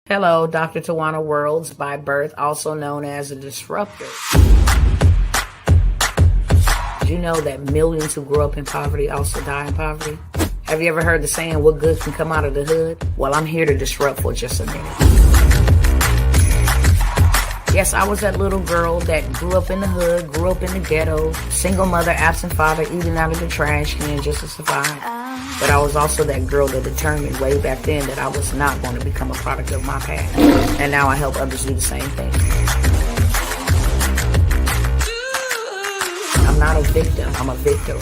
Hello, Dr. Tawana Worlds, by birth, also known as a disruptor. Did you know that millions who grew up in poverty also die in poverty? Have you ever heard the saying, what good can come out of the hood? Well, I'm here to disrupt for just a minute. Yes, I was that little girl that grew up in the hood, grew up in the ghetto, single mother, absent father, eating out of the trash can just to survive. But I was also that girl that determined way back then that I was not going to become a product of my past. And now I help others do the same thing. I'm not a victim, I'm a victor.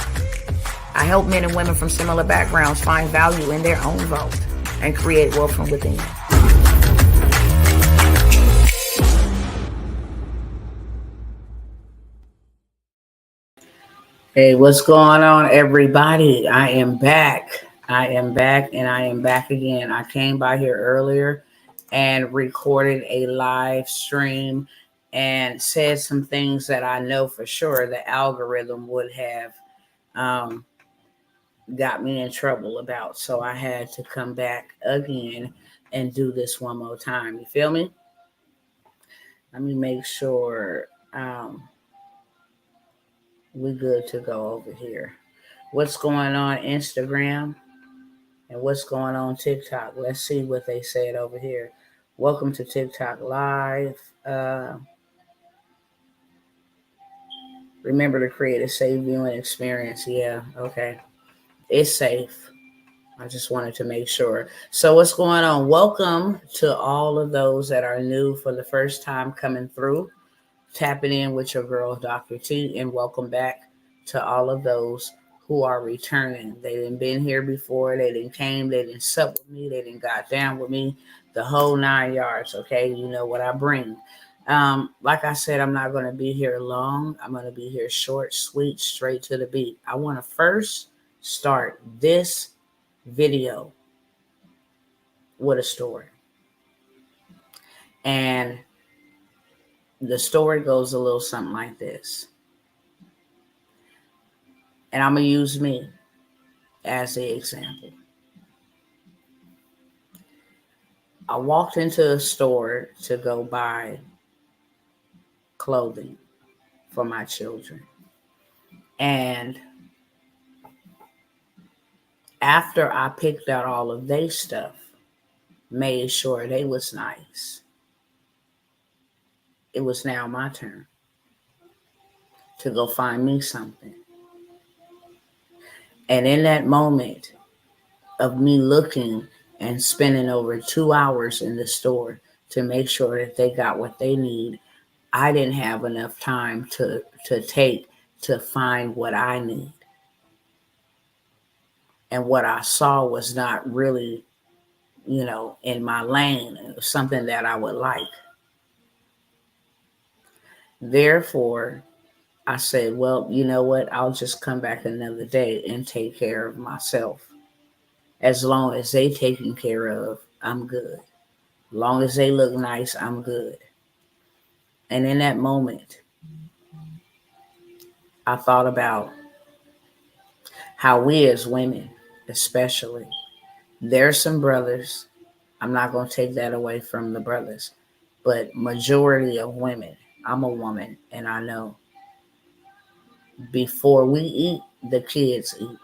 I help men and women from similar backgrounds find value in their own vault and create wealth from within. Hey, what's going on, everybody? I am back. And I am back again. I came by here earlier and recorded a live stream and said some things that I know for sure the algorithm would have got me in trouble about. So I had to come back again and do this one more time. You feel me? Let me make sure we good to go over here. What's going on Instagram and what's going on TikTok? Let's see what they said over here. Welcome to TikTok Live. Remember to create a safe viewing experience. Yeah, okay. It's safe. I just wanted to make sure. So what's going on? Welcome to all of those that are new for the first time coming through. Tapping in with your girl, Dr. T, and welcome back to all of those who are returning. They didn't been here before. They didn't came. They didn't sup with me. They didn't got down with me. The whole 9 yards, okay? You know what I bring. Like I said, I'm not going to be here long. I'm going to be here short, sweet, straight to the beat. I want to first start this video with a story. And the story goes a little something like this. And I'm going to use me as the example. I walked into a store to go buy clothing for my children. And after I picked out all of their stuff, made sure they was nice, it was now my turn to go find me something. And in that moment of me looking and spending over 2 hours in the store to make sure that they got what they need, I didn't have enough time to take to find what I need. And what I saw was not really, in my lane. It was something that I would like. Therefore, I said, well, you know what? I'll just come back another day and take care of myself. As long as they taken care of, I'm good. As long as they look nice, I'm good. And in that moment, I thought about how we as women, especially, there's some brothers, I'm not going to take that away from the brothers, but majority of women, I'm a woman, and I know before we eat, the kids eat.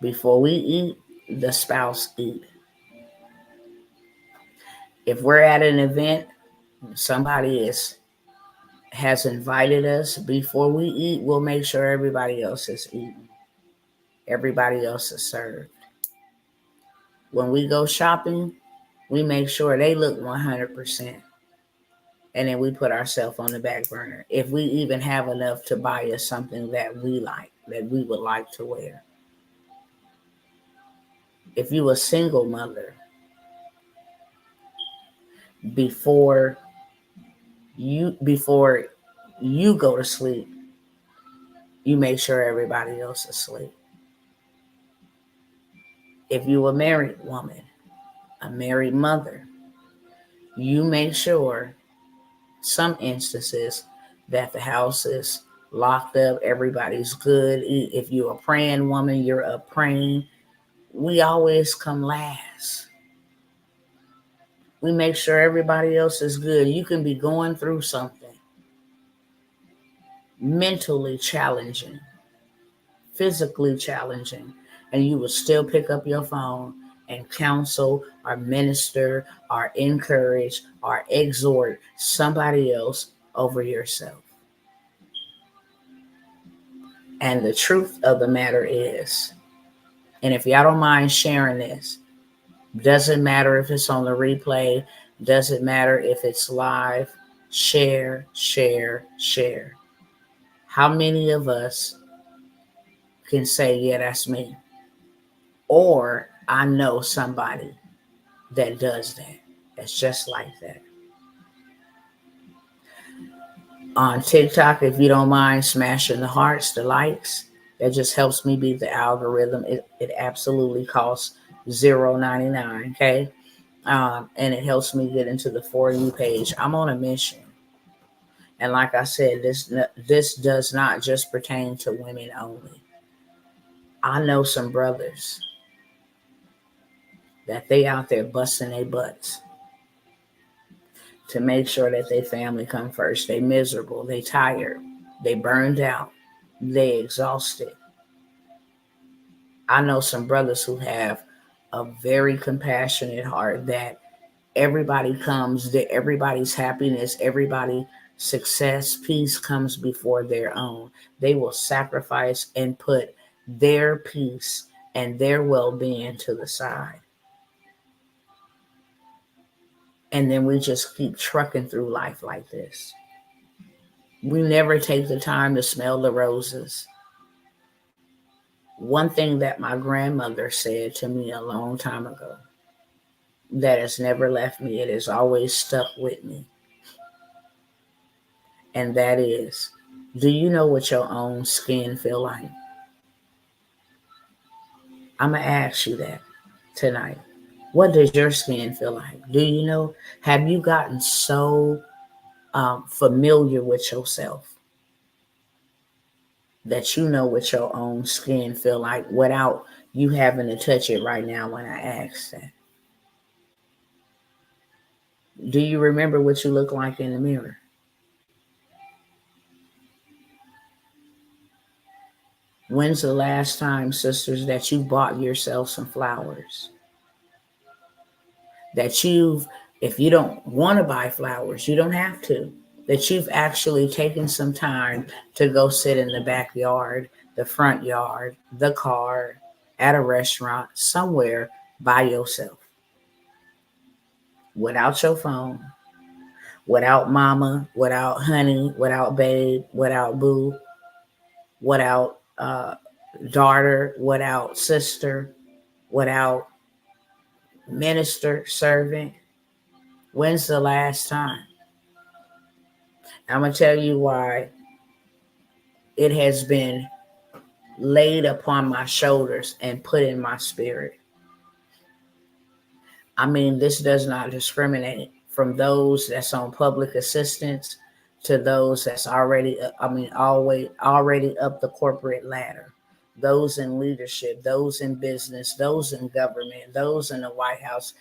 Before we eat, the spouse eat. If we're at an event, somebody has invited us, before we eat, we'll make sure everybody else is eating. Everybody else is served. When we go shopping, we make sure they look 100%. And then we put ourselves on the back burner. If we even have enough to buy us something that we like, that we would like to wear. If you a single mother, before you go to sleep, you make sure everybody else is asleep. If you a married woman, a married mother, you make sure, some instances, that the house is locked up, everybody's good. If you're a praying woman, you're up praying. We always come last. We make sure everybody else is good. You can be going through something mentally challenging, physically challenging, and you will still pick up your phone and counsel or minister or encourage or exhort somebody else over yourself. And the truth of the matter is, and if y'all don't mind sharing this, doesn't matter if it's on the replay, doesn't matter if it's live, share, share, share. How many of us can say, yeah, that's me? Or I know somebody that does that. That's just like that. On TikTok, if you don't mind smashing the hearts, the likes, that just helps me beat the algorithm. It absolutely costs $0.99, okay? And it helps me get into the For You page. I'm on a mission. And like I said, this does not just pertain to women only. I know some brothers that they out there busting their butts to make sure that their family come first. They miserable, they tired, they burned out, they exhausted. I know some brothers who have a very compassionate heart that everybody comes, that everybody's happiness, everybody's success, peace comes before their own. They will sacrifice and put their peace and their well-being to the side. And then we just keep trucking through life like this. We never take the time to smell the roses. One thing that my grandmother said to me a long time ago that has never left me, it has always stuck with me. And that is, do you know what your own skin feel like? I'm going to ask you that tonight. What does your skin feel like? Do you know? Have you gotten so familiar with yourself that you know what your own skin feel like without you having to touch it right now when I ask that? Do you remember what you look like in the mirror? When's the last time, sisters, that you bought yourself some flowers? That if you don't want to buy flowers, you don't have to. That you've actually taken some time to go sit in the backyard, the front yard, the car, at a restaurant, somewhere by yourself. Without your phone, without mama, without honey, without babe, without boo, without daughter, without sister, without minister, servant. When's the last time? I'm going to tell you why it has been laid upon my shoulders and put in my spirit. I mean, this does not discriminate from those that's on public assistance to those that's already up the corporate ladder, those in leadership, those in business, those in government, those in the White House.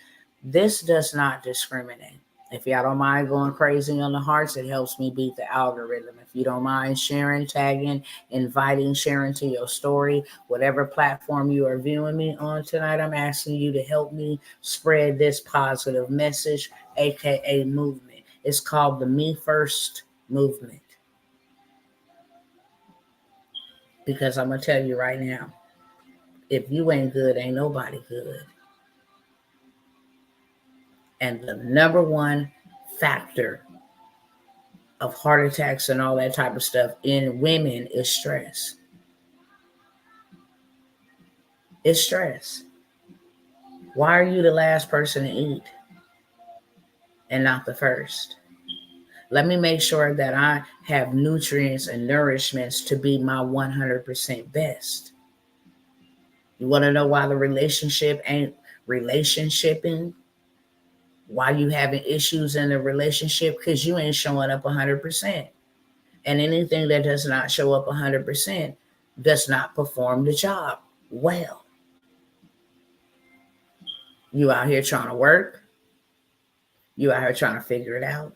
This does not discriminate. If y'all don't mind going crazy on the hearts, it helps me beat the algorithm. If you don't mind sharing, tagging, inviting, sharing to your story, whatever platform you are viewing me on tonight, I'm asking you to help me spread this positive message, aka movement. It's called the Me First movement. Because I'm going to tell you right now, if you ain't good, ain't nobody good. And the number one factor of heart attacks and all that type of stuff in women is stress. It's stress. Why are you the last person to eat and not the first? Let me make sure that I have nutrients and nourishments to be my 100% best. You want to know why the relationship ain't relationshiping? Why you having issues in the relationship? Because you ain't showing up 100%. And anything that does not show up 100% does not perform the job well. You out here trying to work. You out here trying to figure it out.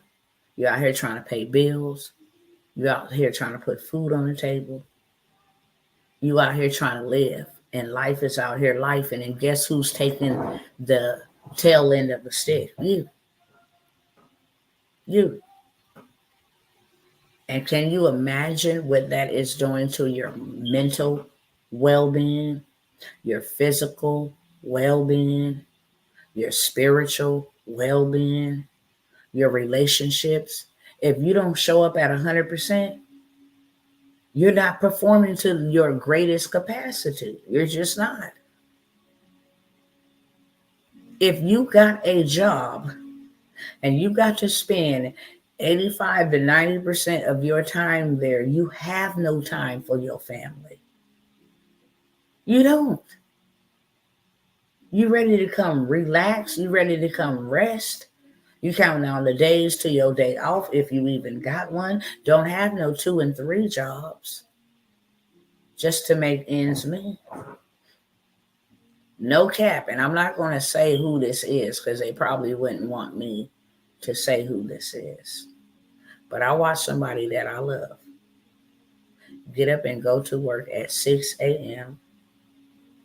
You out here trying to pay bills. You out here trying to put food on the table. You out here trying to live. And life is out here life. And then guess who's taking the tail end of the stick? You. You. And can you imagine what that is doing to your mental well-being, your physical well-being, your spiritual well-being, your relationships? If you don't show up at 100%, you're not performing to your greatest capacity. You're just not. If you got a job and you got to spend 85 to 90% of your time there, you have no time for your family. You don't. You ready to come relax? You ready to come rest? You counting down the days to your day off if you even got one. Don't have no 2 and 3 jobs just to make ends meet. No cap. And I'm not going to say who this is because they probably wouldn't want me to say who this is. But I watch somebody that I love get up and go to work at 6 a.m.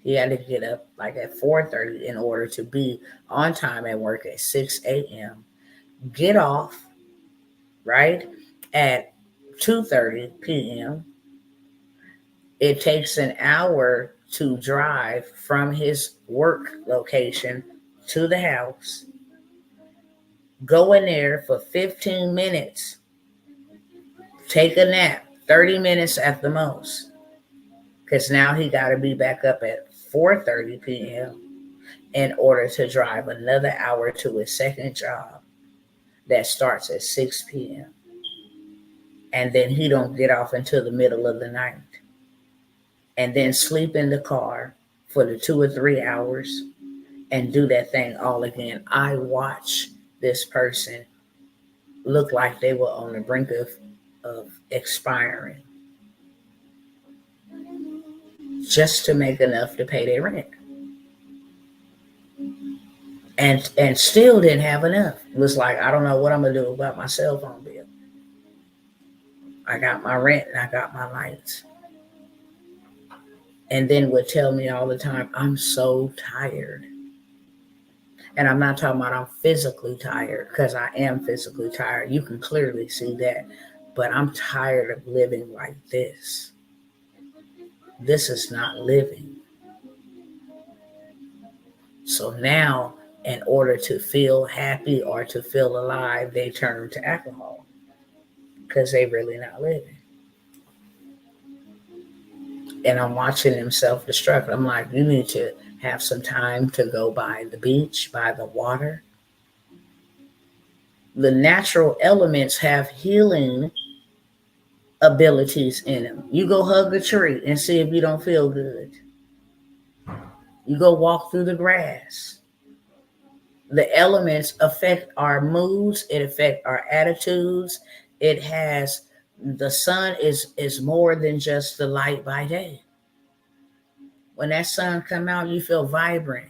He had to get up like at 4:30 in order to be on time at work at 6 a.m. Get off, right, at 2:30 p.m. It takes an hour to drive from his work location to the house. Go in there for 15 minutes. Take a nap, 30 minutes at the most. Because now he got to be back up at 4:30 p.m. in order to drive another hour to his second job that starts at 6 p.m. And then he don't get off until the middle of the night. And then sleep in the car for the 2 or 3 hours and do that thing all again. I watch this person look like they were on the brink of expiring just to make enough to pay their rent. And still didn't have enough. It was like, I don't know what I'm going to do about my cell phone bill. I got my rent and I got my lights. And then would tell me all the time, I'm so tired. And I'm not talking about I'm physically tired, because I am physically tired. You can clearly see that. But I'm tired of living like this. This is not living. So now, in order to feel happy or to feel alive, they turn to alcohol because they really not living. And I'm watching them self-destruct. I'm like, you need to have some time to go by the beach, by the water. The natural elements have healing abilities in them. You go hug a tree and see if you don't feel good. You go walk through the grass. The elements affect our moods. It affects our attitudes. It has, the sun is more than just the light by day. When that sun come out, you feel vibrant.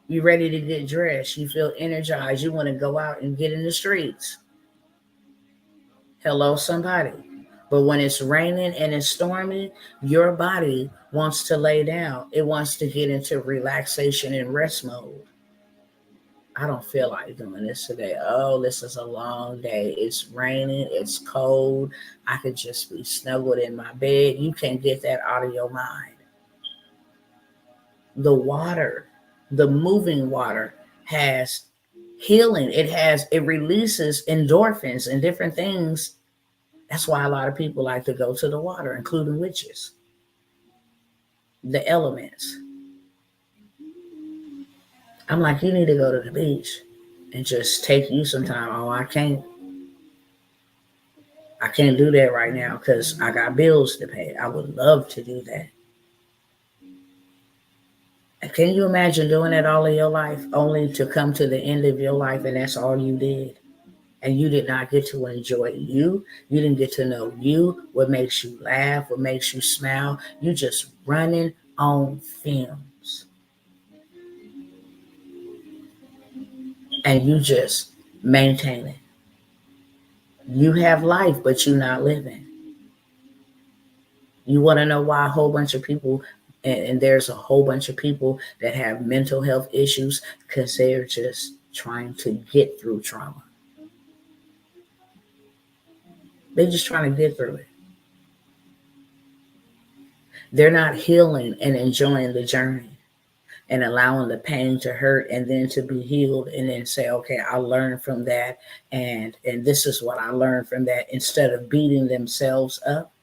You're ready to get dressed. You feel energized. You want to go out and get in the streets. Hello, somebody. But when it's raining and it's stormy, your body wants to lay down. It wants to get into relaxation and rest mode. I don't feel like doing this today. Oh, this is a long day. It's raining. It's cold. I could just be snuggled in my bed. You can't get that out of your mind. The water, the moving water, has healing. It releases endorphins and different things. That's why a lot of people like to go to the water, including witches. The elements. I'm like, you need to go to the beach and just take you some time. Oh, I can't do that right now because I got bills to pay. I would love to do that. And can you imagine doing that all of your life, only to come to the end of your life and that's all you did? And you did not get to enjoy you. You didn't get to know you, what makes you laugh, what makes you smile. You just running on fumes. And you just Maintain it. You have life, but you're not living. You want to know why a whole bunch of people, and there's a whole bunch of people that have mental health issues because they're just trying to get through trauma. They're just trying to get through it. They're not healing and enjoying the journey and allowing the pain to hurt and then to be healed and then say, okay, I learned from that, and this is what I learned from that, instead of beating themselves up,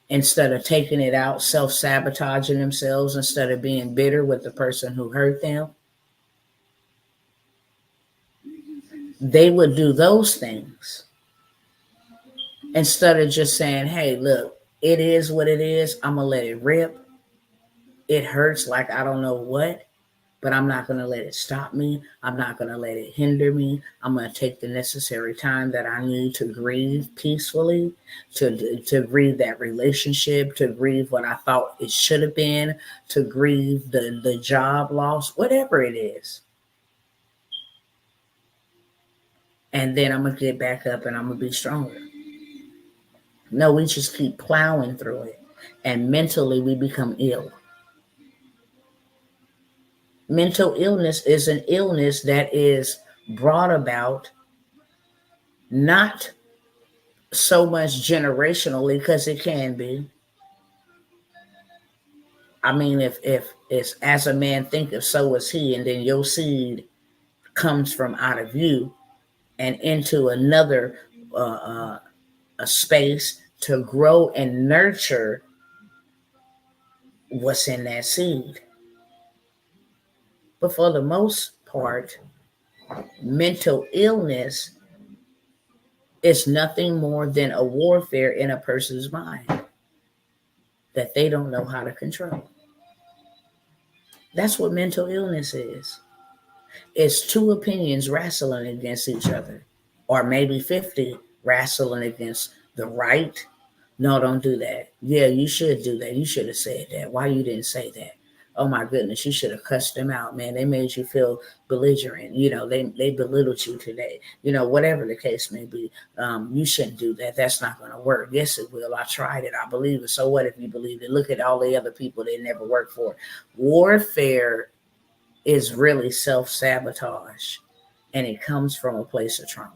instead of taking it out, self-sabotaging themselves, instead of being bitter with the person who hurt them. They would do those things instead of just saying, hey, look, it is what it is. I'm going to let it rip. It hurts like I don't know what, but I'm not going to let it stop me. I'm not going to let it hinder me. I'm going to take the necessary time that I need to grieve peacefully, to grieve that relationship, to grieve what I thought it should have been, to grieve the job loss, whatever it is. And then I'm going to get back up and I'm going to be stronger. No, we just keep plowing through it. And mentally, we become ill. Mental illness is an illness that is brought about not so much generationally, because it can be. I mean, if it's as a man thinketh, so is he, and then your seed comes from out of you and into another a space to grow and nurture what's in that seed. But for the most part, mental illness is nothing more than a warfare in a person's mind that they don't know how to control. That's what mental illness is. It's two opinions wrestling against each other, or maybe 50 wrestling against the right. No, don't do that. Yeah, you should do that. You should have said that. Why you didn't say that? Oh my goodness, you should have cussed them out, man. They made you feel belligerent. They belittled you today. Whatever the case may be, you shouldn't do that. That's not going to work. Yes, it will. I tried it. I believe it. So what if you believe it? Look at all the other people that never worked for. Warfare is really self-sabotage, and it comes from a place of trauma.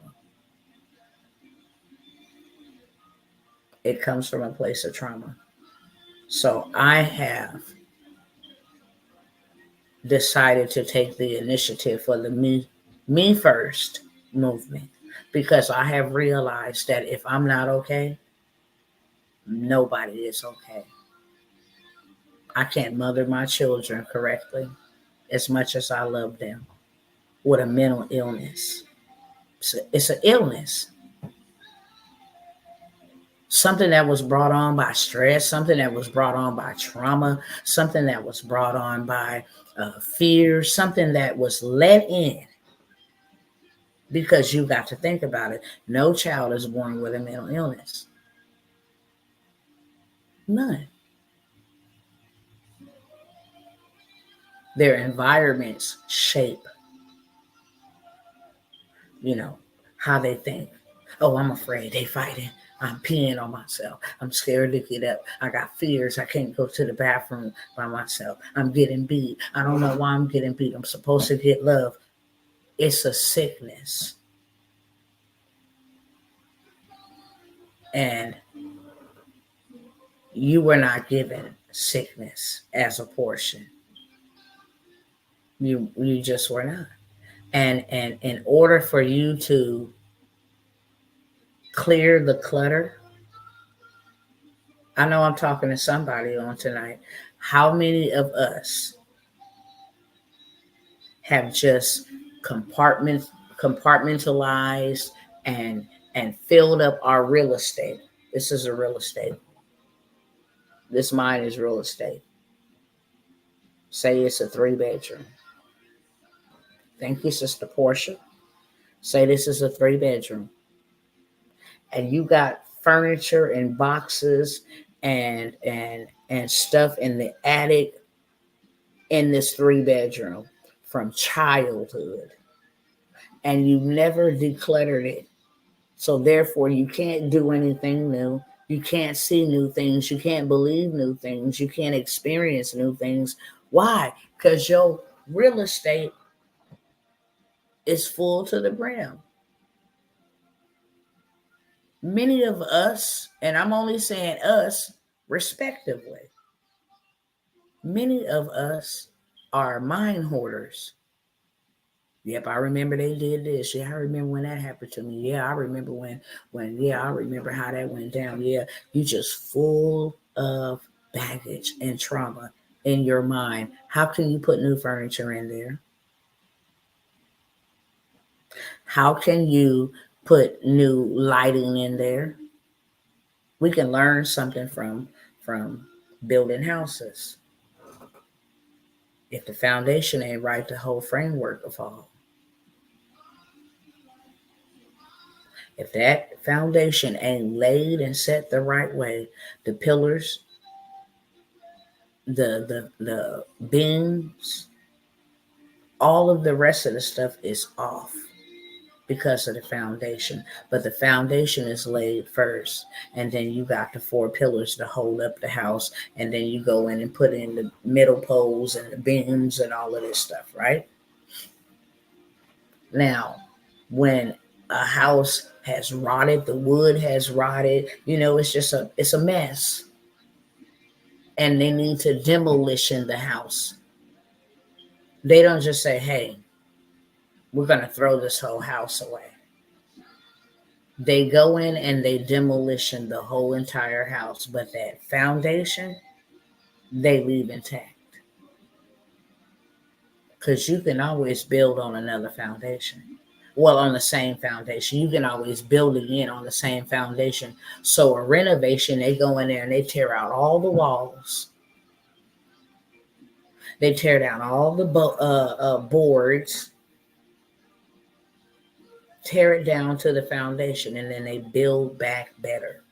It comes from a place of trauma. So I have decided to take the initiative for the me first movement, because I have realized that if I'm not okay, nobody is okay. I can't mother my children correctly as much as I love them with a mental illness. It's an illness. Something that was brought on by stress, something that was brought on by trauma, something that was brought on by fear, something that was let in. Because you got to think about it. No child is born with a mental illness. None. Their environments shape, how they think. Oh, I'm afraid. They fighting. I'm peeing on myself. I'm scared to get up. I got fears. I can't go to the bathroom by myself. I'm getting beat. I don't know why I'm getting beat. I'm supposed to get love. It's a sickness. And you were not given sickness as a portion. You just were not. And in order for you to clear the clutter, I know I'm talking to somebody on tonight. How many of us have just compartmentalized and filled up our real estate? This is a real estate. This mine is real estate. Say it's a 3-bedroom. Thank you, Sister Portia. Say this is a 3-bedroom. And you got furniture and boxes and stuff in the attic in this 3-bedroom from childhood. and you never decluttered it. So therefore, you can't do anything new. You can't see new things. You can't believe new things. You can't experience new things. Why? Because your real estate is full to the brim. Many of us, and I'm only saying us respectively, many of us are mind hoarders. Yep, I remember they did this. Yeah, I remember when that happened to me. Yeah, I remember yeah, I remember how that went down. Yeah, you just full of baggage and trauma in your mind. How can you put new furniture in there? How can you put new lighting in there? We can learn something from building houses. If the foundation ain't right, the whole framework will fall. If that foundation ain't laid and set the right way, the pillars, the beams, all of the rest of the stuff is off because of the foundation. But the foundation is laid first, and then you got the four pillars to hold up the house, and then you go in and put in the middle poles and the beams and all of this stuff, right? Now, when a house has rotted, the wood has rotted, it's a mess. And they need to demolition the house. They don't just say, hey, we're going to throw this whole house away. They go in and they demolition the whole entire house, but that foundation, they leave intact. Because you can always build on another foundation. Well, on the same foundation. You can always build again on the same foundation. So a renovation, they go in there and they tear out all the walls. They tear down all the boards, tear it down to the foundation, and then they build back better.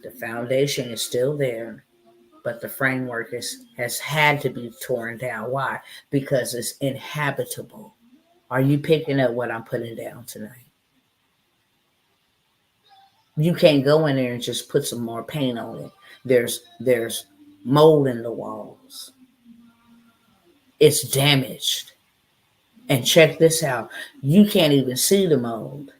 The foundation is still there, but the framework has had to be torn down. Why? Because it's inhabitable. Are you picking up what I'm putting down tonight? You can't go in there and just put some more paint on it. There's mold in the walls. It's damaged. And check this out. You can't even see the mold.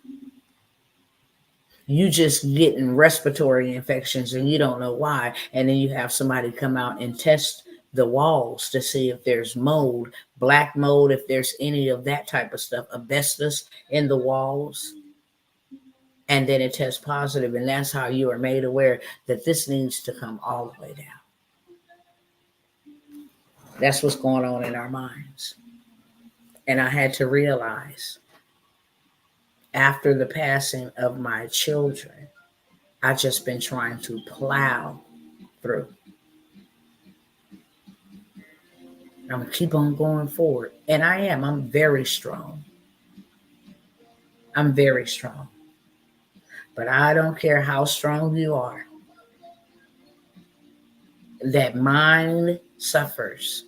You just getting respiratory infections and you don't know why. And then you have somebody come out and test the walls to see if there's mold, black mold, if there's any of that type of stuff, asbestos in the walls. And then it tests positive, and that's how you are made aware that this needs to come all the way down. That's what's going on in our minds. And I had to realize after the passing of my children, I've just been trying to plow through. I'm going to keep on going forward. And I am. I'm very strong. I'm very strong. But I don't care how strong you are. That mind suffers.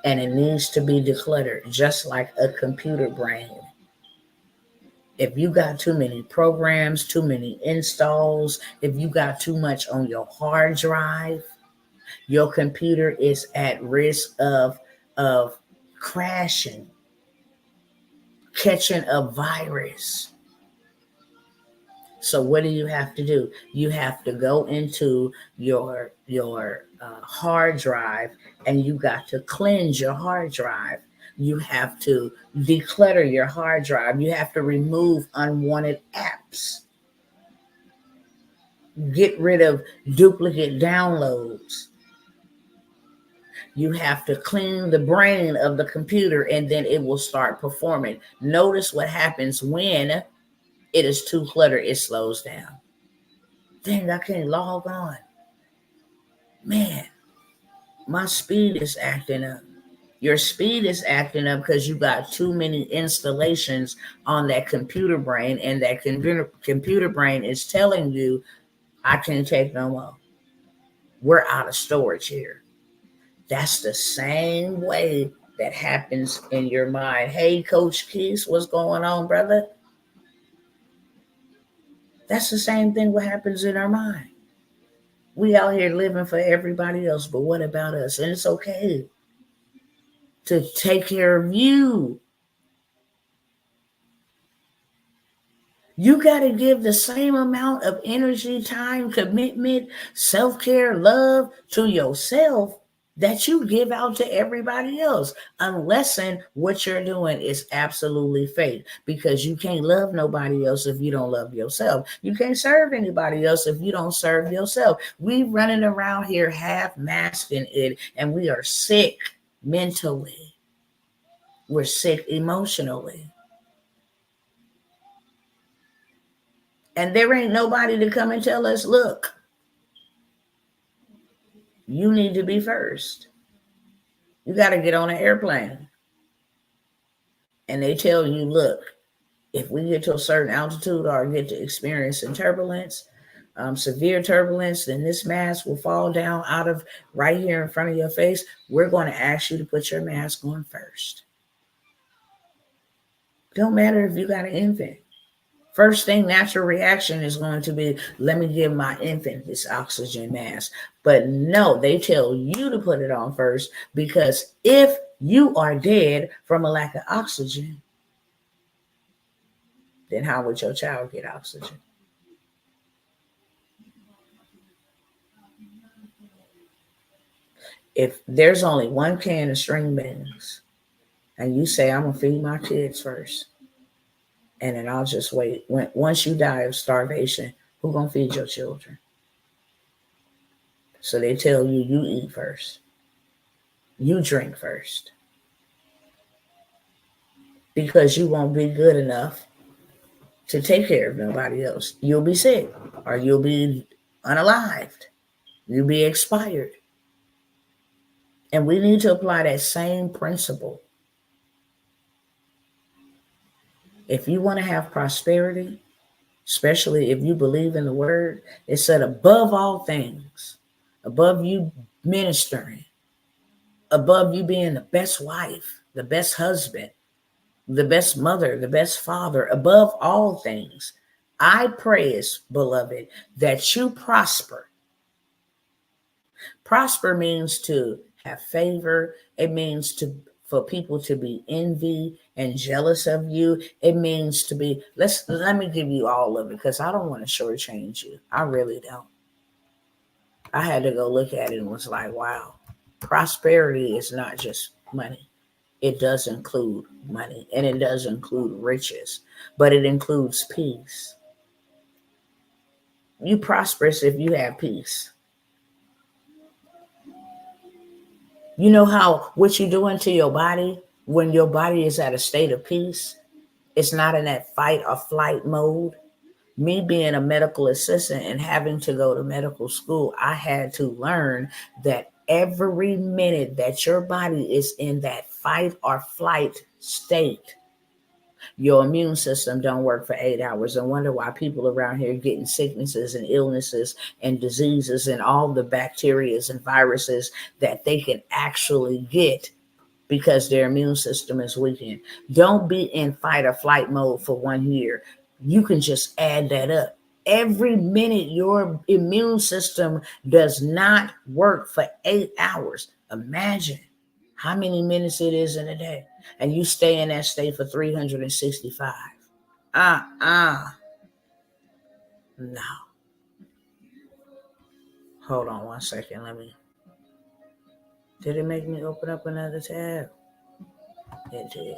And it needs to be decluttered, just like a computer brain. If you got too many programs, too many installs, if you got too much on your hard drive, your computer is at risk of crashing, catching a virus. So what do you have to do? You have to go into your hard drive, and you got to cleanse your hard drive. You have to declutter your hard drive. You have to remove unwanted apps. Get rid of duplicate downloads. You have to clean the brain of the computer, and then it will start performing. Notice what happens when it is too cluttered. It slows down. Dang, I can't log on. Man, my speed is acting up. Your speed is acting up because you got too many installations on that computer brain, and that computer brain is telling you, I can't take no more. We're out of storage here. That's the same way that happens in your mind. Hey, Coach Keys, what's going on, brother? That's the same thing what happens in our mind. We out here living for everybody else, but what about us? And it's okay to take care of you. You got to give the same amount of energy, time, commitment, self-care, love to yourself that you give out to everybody else, unless what you're doing is absolutely fake, because you can't love nobody else if you don't love yourself. You can't serve anybody else if you don't serve yourself. We running around here half-masking it, and we are sick mentally. We're sick emotionally. And there ain't nobody to come and tell us, look, you need to be first. You got to get on an airplane. And they tell you, look, if we get to a certain altitude or get to experiencing turbulence, severe turbulence, then this mask will fall down out of right here in front of your face. We're going to ask you to put your mask on first. Don't matter if you got an infant. First thing, natural reaction is going to be, let me give my infant this oxygen mask. But no, they tell you to put it on first, because if you are dead from a lack of oxygen, then how would your child get oxygen? If there's only one can of string beans and you say, I'm going to feed my kids first, and then I'll just wait. Once you die of starvation, who's going to feed your children? So they tell you, you eat first. You drink first. Because you won't be good enough to take care of nobody else. You'll be sick, or you'll be unalived. You'll be expired. And we need to apply that same principle. If you want to have prosperity, especially if you believe in the word, it said above all things, above you ministering, above you being the best wife, the best husband, the best mother, the best father, above all things, I pray, beloved, that you prosper. Prosper means to have favor. It means for people to be envy and jealous of you. It means to be, let me give you all of it, because I don't want to shortchange you. I really don't. I had to go look at it and was like, wow, prosperity is not just money. It does include money, and it does include riches, but it includes peace. You prosperous if you have peace. You know what you're doing to your body when your body is at a state of peace? It's not in that fight or flight mode. Me being a medical assistant and having to go to medical school, I had to learn that every minute that your body is in that fight or flight state, your immune system don't work for 8 hours. And wonder why people around here getting sicknesses and illnesses and diseases and all the bacteria and viruses that they can actually get, because their immune system is weakened. Don't be in fight or flight mode for 1 year. You can just add that up. Every minute your immune system does not work for 8 hours. Imagine how many minutes it is in a day. And you stay in that state for 365. No. Hold on 1 second. Did it make me open up another tab? It did.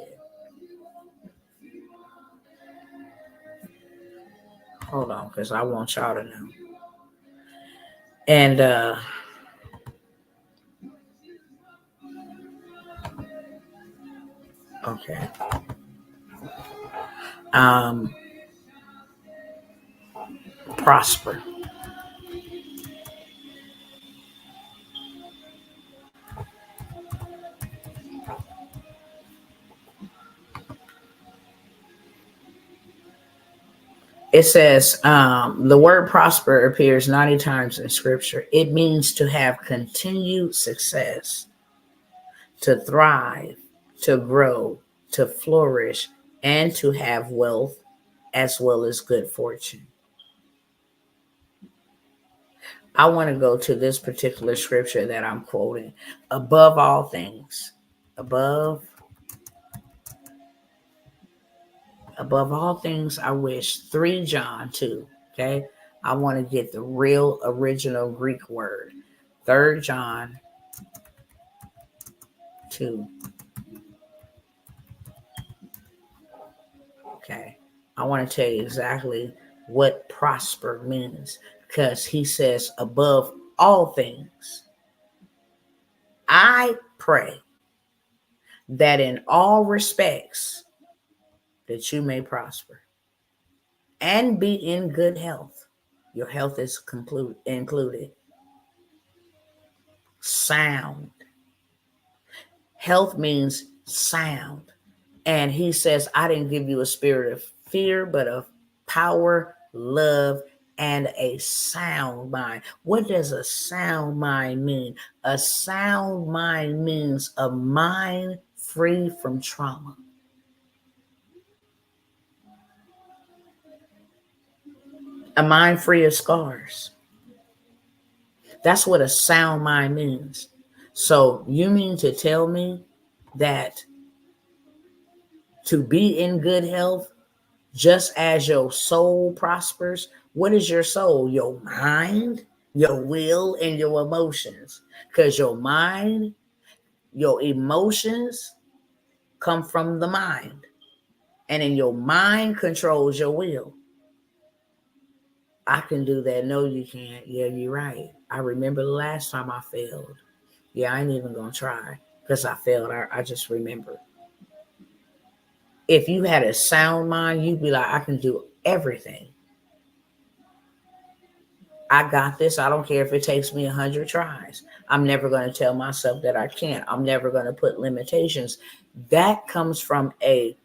Hold on, because I want y'all to know. And okay. Prosper. It says the word prosper appears 90 times in scripture. It means to have continued success, to thrive, to grow, to flourish, and to have wealth as well as good fortune. I want to go to this particular scripture that I'm quoting. Above all things, above all things, I wish 3 John 2. Okay. I want to get the real original Greek word. 3 John 2. Okay. I want to tell you exactly what prosper means, because he says above all things, I pray that in all respects that you may prosper and be in good health. Your health is included. Sound. Health means sound. And he says, I didn't give you a spirit of fear, but of power, love, and a sound mind. What does a sound mind mean? A sound mind means a mind free from trauma. A mind free of scars. That's what a sound mind means. So you mean to tell me that to be in good health, just as your soul prospers, what is your soul? Your mind, your will, and your emotions. Because your mind, your emotions come from the mind. And in your mind controls your will. I can do that. No, you can't. Yeah, you're right. I remember the last time I failed. Yeah, I ain't even going to try because I failed. I just remember. If you had a sound mind, you'd be like, I can do everything. I got this. I don't care if it takes me 100 tries. I'm never going to tell myself that I can't. I'm never going to put limitations. That comes from a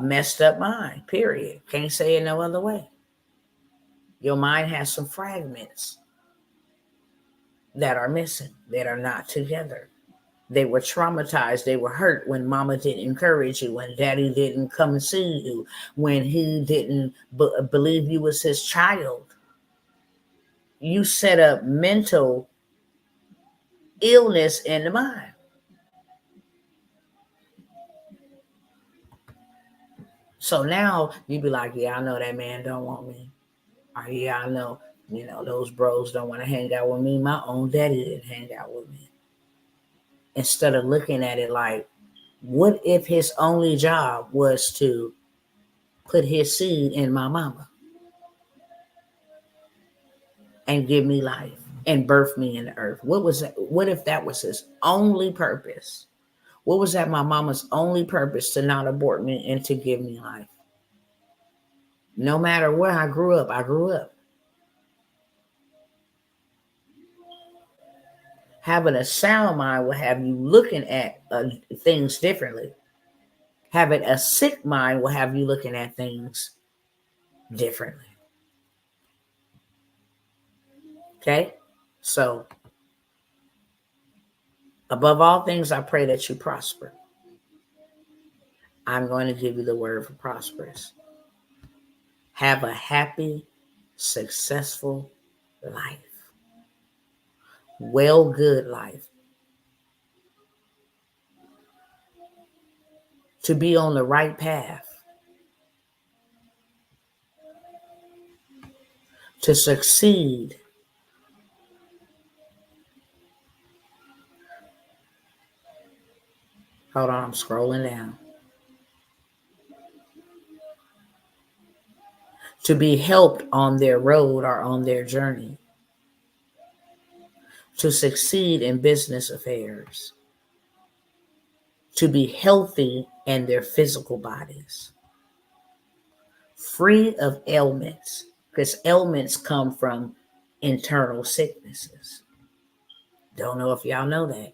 messed up mind, period. Can't say it no other way. Your mind has some fragments that are missing, that are not together. They were traumatized. They were hurt when mama didn't encourage you, when daddy didn't come and see you, when he didn't believe you was his child. You set up mental illness in the mind. So now you be like, yeah, I know that man don't want me. Or yeah, I know, those bros don't want to hang out with me. My own daddy didn't hang out with me. Instead of looking at it like, what if his only job was to put his seed in my mama and give me life and birth me in the earth? What was that? What if that was his only purpose? What was that my mama's only purpose, to not abort me and to give me life? No matter where I grew up, I grew up. Having a sound mind will have you looking at things differently. Having a sick mind will have you looking at things differently. Okay? So, above all things, I pray that you prosper. I'm going to give you the word for prosperous. Have a happy, successful life. Well, good life. To be on the right path. To succeed. Hold on, I'm scrolling down. To be helped on their road or on their journey. To succeed in business affairs. To be healthy in their physical bodies. Free of ailments, because ailments come from internal sicknesses. Don't know if y'all know that.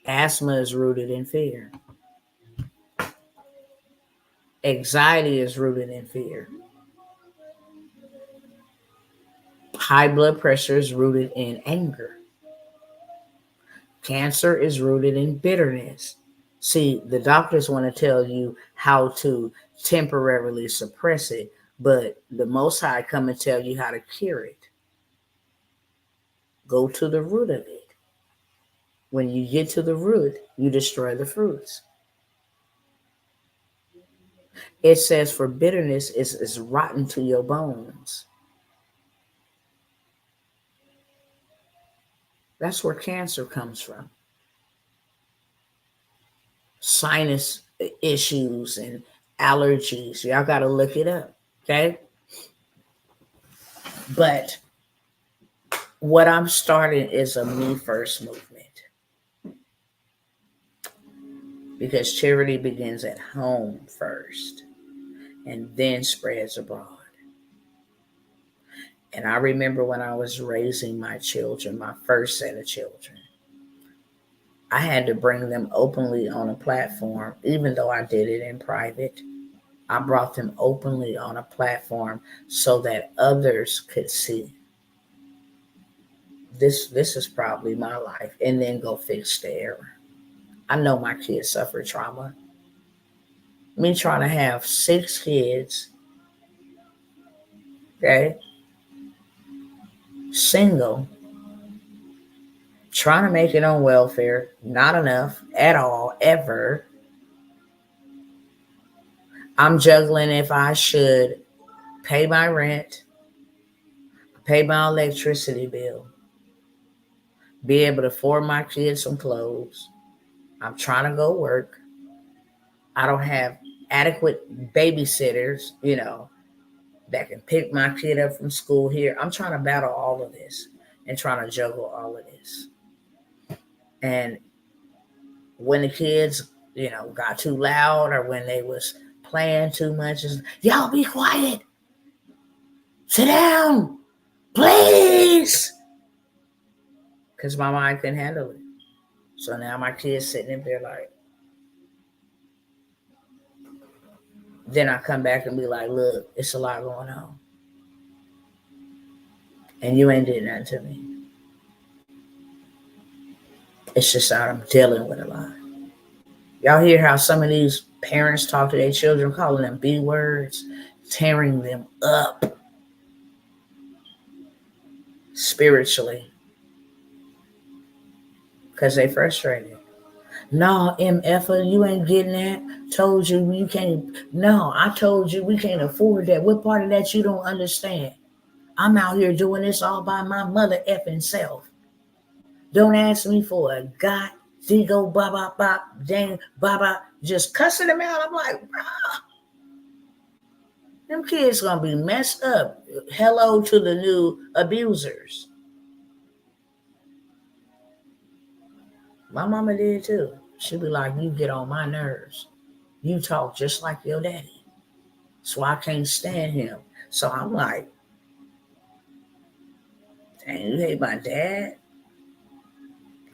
Asthma is rooted in fear. Anxiety is rooted in fear. High blood pressure is rooted in anger. Cancer is rooted in bitterness. See, the doctors want to tell you how to temporarily suppress it, but the Most High come and tell you how to cure it. Go to the root of it. When you get to the root, you destroy the fruits. It says for bitterness is rotten to your bones. That's where cancer comes from. Sinus issues and allergies. Y'all got to look it up. Okay. But what I'm starting is a me first movement. Because charity begins at home first and then spreads abroad. And I remember when I was raising my children, my first set of children, I had to bring them openly on a platform, even though I did it in private. I brought them openly on a platform so that others could see this is probably my life, and then go fix the error. I know my kids suffer trauma. Me trying to have 6 kids, okay, single, trying to make it on welfare, not enough at all, ever. I'm juggling if I should pay my rent, pay my electricity bill, be able to afford my kids some clothes. I'm trying to go work. I don't have adequate babysitters, that can pick my kid up from school here. I'm trying to battle all of this and trying to juggle all of this. And when the kids, got too loud, or when they was playing too much, y'all be quiet. Sit down, please. Because my mind couldn't handle it. So now my kids sitting there like, then I come back and be like, look, it's a lot going on. And you ain't did nothing to me. It's just that I'm dealing with a lot. Y'all hear how some of these parents talk to their children, calling them B words, tearing them up spiritually because they frustrated. No, MFer, you ain't getting that. Told you you can't. No, I told you we can't afford that. What part of that you don't understand? I'm out here doing this all by my mother effing self. Don't ask me for a God, Zigo, baba, bop, dang, baba, just cussing them out. I'm like, bruh, them kids gonna be messed up. Hello to the new abusers. My mama did too. She'd be like, you get on my nerves. You talk just like your daddy. So I can't stand him. So I'm like, dang, you hate my dad?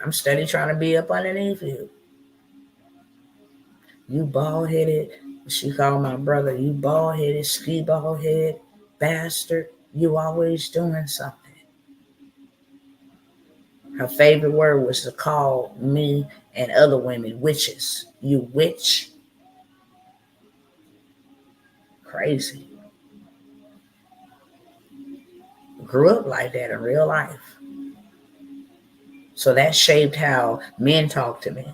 I'm steady trying to be up underneath you. You bald-headed. She called my brother, you bald-headed, ski bald-head bastard. You always doing something. Her favorite word was to call me and other women witches. You witch. Crazy. Grew up like that in real life. So that shaped how men talk to me.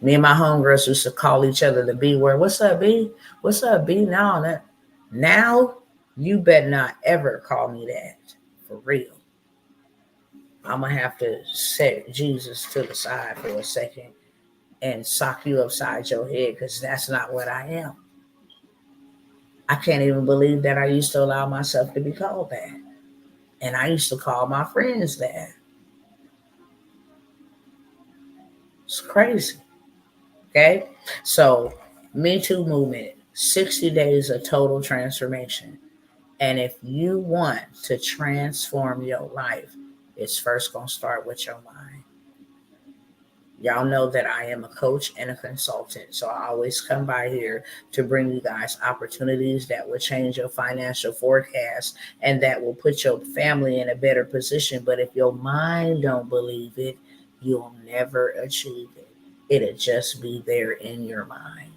Me and my homegirls used to call each other the B word. What's up, B? What's up, B? Now you better not ever call me that. For real. I'm going to have to set Jesus to the side for a second and sock you upside your head, because that's not what I am. I can't even believe that I used to allow myself to be called that. And I used to call my friends that. It's crazy. Okay? So, Me Too movement, 60 days of total transformation. And if you want to transform your life, it's first going to start with your mind. Y'all know that I am a coach and a consultant. So I always come by here to bring you guys opportunities that will change your financial forecast and that will put your family in a better position. But if your mind don't believe it, you'll never achieve it. It'll just be there in your mind.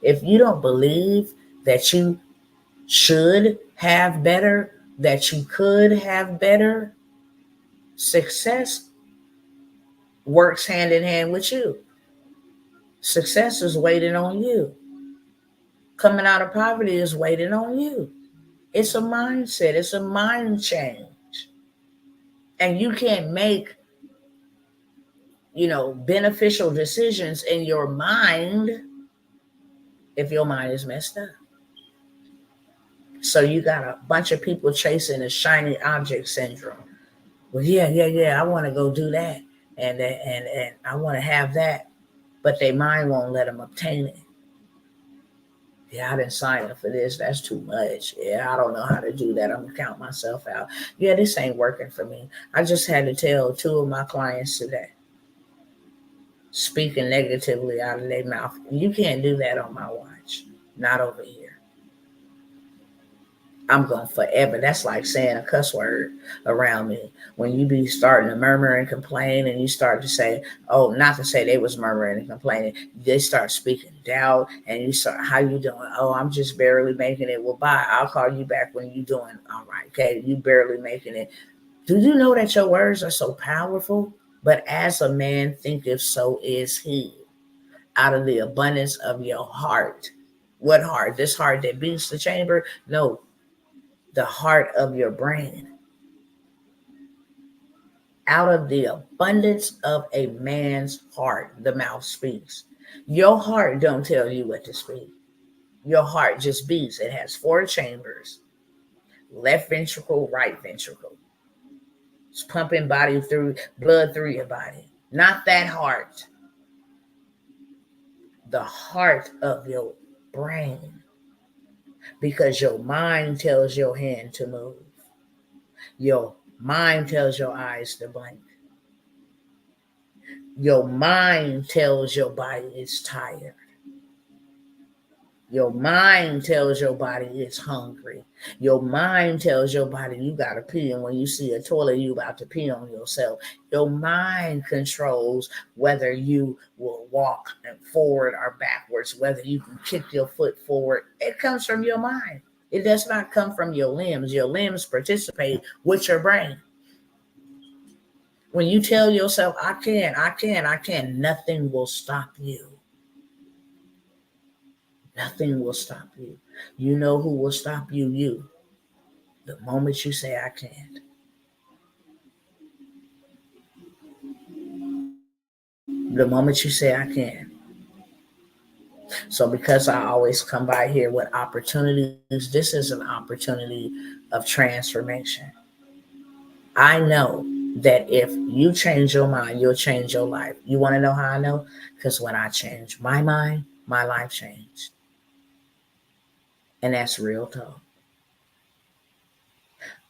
If you don't believe that you should have better, that you could have better, success works hand in hand with you. Success is waiting on you. Coming out of poverty is waiting on you. It's a mindset, it's a mind change. And you can't make, beneficial decisions in your mind if your mind is messed up. So you got a bunch of people chasing a shiny object syndrome. Well, yeah, I want to go do that. And I want to have that. But their mind won't let them obtain it. Yeah, I didn't sign up for this. That's too much. Yeah, I don't know how to do that. I'm going to count myself out. Yeah, this ain't working for me. I just had to tell 2 of my clients today, speaking negatively out of their mouth. You can't do that on my watch. Not over here. I'm going forever. That's like saying a cuss word around me. When you be starting to murmur and complain and you start to say, oh, not to say they was murmuring and complaining. They start speaking doubt and you start, how you doing? Oh, I'm just barely making it. Well, bye. I'll call you back when you're doing all right. Okay. You barely making it. Do you know that your words are so powerful? But as a man thinketh, so is he. Out of the abundance of your heart. What heart? This heart that beats the chamber? No. The heart of your brain. Out of the abundance of a man's heart, the mouth speaks. Your heart don't tell you what to speak. Your heart just beats. It has 4 chambers. Left ventricle, right ventricle. It's pumping blood through your body. Not that heart. The heart of your brain. Because your mind tells your hand to move. Your mind tells your eyes to blink. Your mind tells your body it's tired. Your mind tells your body it's hungry. Your mind tells your body you got to pee. And when you see a toilet, you about to pee on yourself. Your mind controls whether you will walk forward or backwards, whether you can kick your foot forward. It comes from your mind. It does not come from your limbs. Your limbs participate with your brain. When you tell yourself, I can, nothing will stop you. Nothing will stop you. You know who will stop you? You. The moment you say, I can't. The moment you say, I can. So because I always come by here with opportunities, this is an opportunity of transformation. I know that if you change your mind, you'll change your life. You want to know how I know? Because when I changed my mind, my life changed. And that's real talk.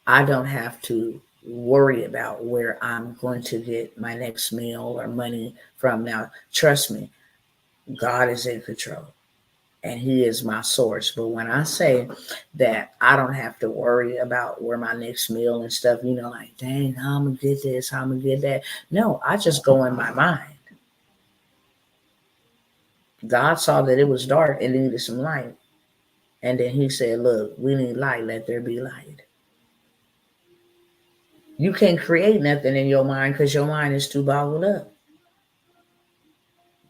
I don't have to worry about where I'm going to get my next meal or money from. Now, trust me, God is in control and he is my source. But when I say that I don't have to worry about where my next meal and stuff, like, dang, how I'm going to get this, how I'm going to get that. No, I just go in my mind. God saw that it was dark and needed some light. And then he said, look, we need light. Let there be light. You can't create nothing in your mind because your mind is too boggled up.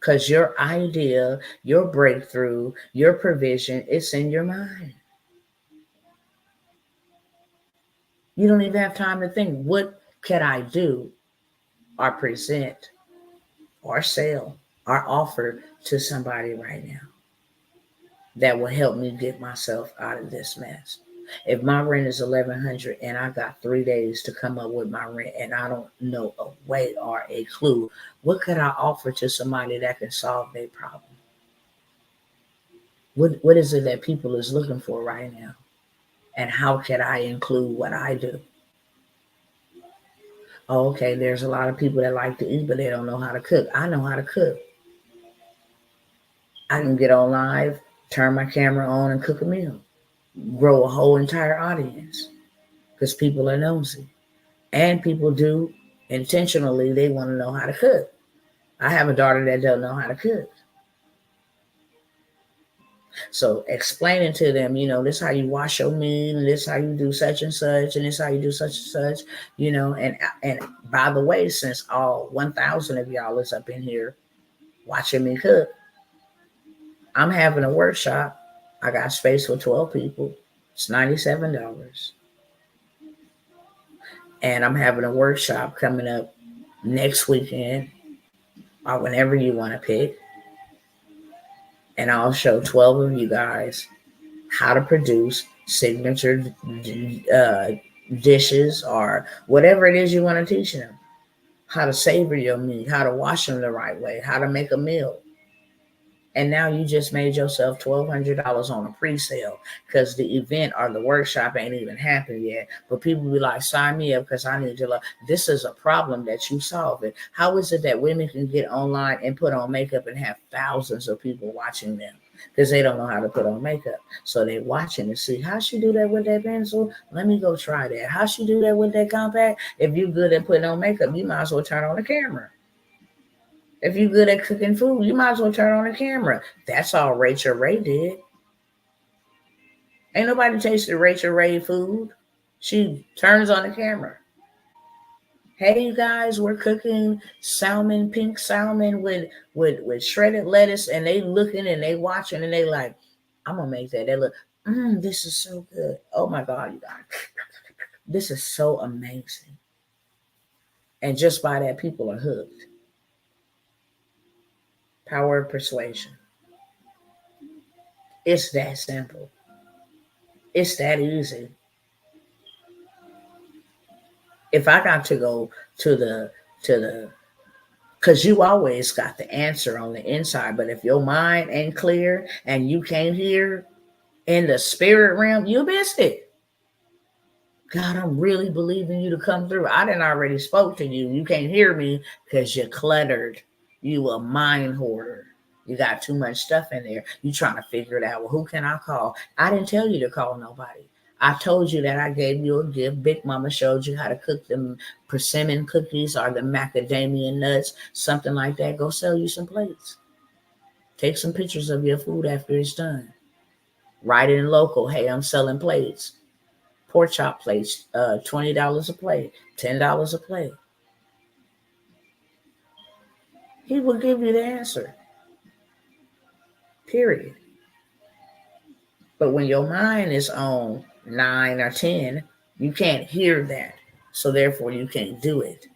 Because your idea, your breakthrough, your provision, it's in your mind. You don't even have time to think, what can I do or present or sell or offer to somebody right now that will help me get myself out of this mess? If my rent is $1,100 and I got 3 days to come up with my rent and I don't know a way or a clue, what could I offer to somebody that can solve their problem? What is it that people is looking for right now? And how can I include what I do? Oh, okay, there's a lot of people that like to eat, but they don't know how to cook. I know how to cook. I can get on live, turn my camera on and cook a meal. Grow a whole entire audience because people are nosy. And people do intentionally, they want to know how to cook. I have a daughter that doesn't know how to cook. So explaining to them, this how you wash your meat, and this how you do such and such, and this how you do such and such, and by the way, since all 1,000 of y'all is up in here watching me cook, I'm having a workshop. I got space for 12 people. It's $97. And I'm having a workshop coming up next weekend or whenever you want to pick. And I'll show 12 of you guys how to produce signature dishes or whatever it is you want to teach them. How to savor your meat, how to wash them the right way, how to make a meal. And now you just made yourself $1,200 on a pre-sale because the event or the workshop ain't even happened yet. But people be like, sign me up because I need to love. This is a problem that you solve it. How is it that women can get online and put on makeup and have thousands of people watching them? Because they don't know how to put on makeup. So they watching to see how she do that with that pencil. Let me go try that. How she do that with that compact? If you're good at putting on makeup, you might as well turn on the camera. If you're good at cooking food, you might as well turn on the camera. That's all Rachel Ray did. Ain't nobody tasted Rachel Ray food. She turns on the camera. Hey, you guys, we're cooking salmon, pink salmon with shredded lettuce, and they looking and they watching and they like, I'm gonna make that. They look, this is so good. Oh my God, you guys, this is so amazing. And just by that, people are hooked. Power of persuasion. It's that simple. It's that easy. If I got to go to the, because you always got the answer on the inside, but if your mind ain't clear and you can't hear in the spirit realm, you missed it. God, I'm really believing you to come through. I didn't already spoke to you. You can't hear me because you're cluttered. You a mind hoarder. You got too much stuff in there. You trying to figure it out. Well, who can I call? I didn't tell you to call nobody. I told you that I gave you a gift. Big Mama showed you how to cook them persimmon cookies or the macadamia nuts, something like that. Go sell you some plates. Take some pictures of your food after it's done. Write it in local. Hey, I'm selling plates. Pork chop plates, $20 a plate, $10 a plate. He will give you the answer. Period. But when your mind is on 9 or 10, you can't hear that. So therefore you can't do it.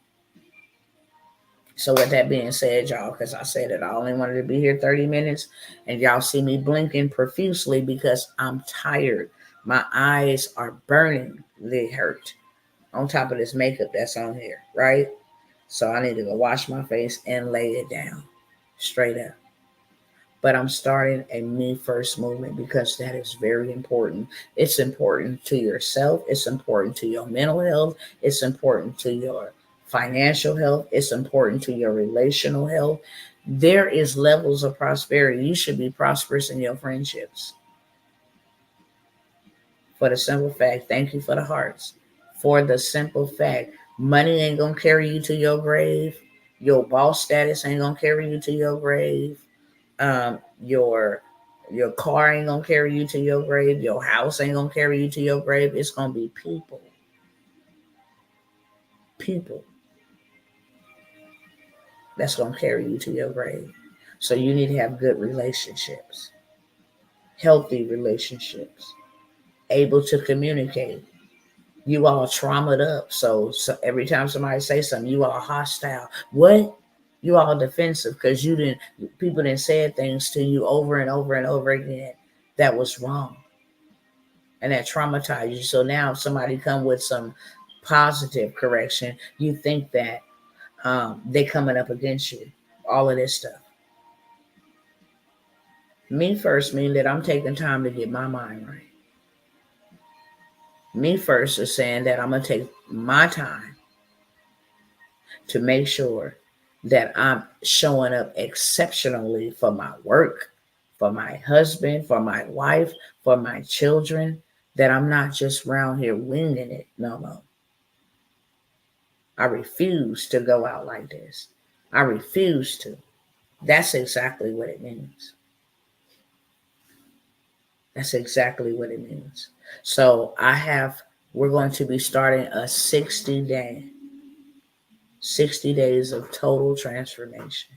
So with that being said, y'all, because I said it, I only wanted to be here 30 minutes and y'all see me blinking profusely because I'm tired. My eyes are burning. They hurt. On top of this makeup that's on here, right? So I need to go wash my face and lay it down straight up. But I'm starting a me first movement because that is very important. It's important to yourself. It's important to your mental health. It's important to your financial health. It's important to your relational health. There is levels of prosperity. You should be prosperous in your friendships. For the simple fact, thank you for the hearts. For the simple fact, money ain't going to carry you to your grave. Your boss status ain't going to carry you to your grave. Your car ain't going to carry you to your grave. Your house ain't going to carry you to your grave. It's going to be people. People. That's going to carry you to your grave. So you need to have good relationships. Healthy relationships. Able to communicate. You all traumaed up. So every time somebody say something, you all hostile. What? You all defensive because people didn't say things to you over and over and over again that was wrong. And that traumatized you. So now if somebody come with some positive correction, you think that they coming up against you. All of this stuff. Me first mean that I'm taking time to get my mind right. Me first is saying that I'm going to take my time to make sure that I'm showing up exceptionally for my work, for my husband, for my wife, for my children, that I'm not just around here winging it no more. I refuse to go out like this. I refuse to. That's exactly what it means. That's exactly what it means. So we're going to be starting a 60 days of total transformation.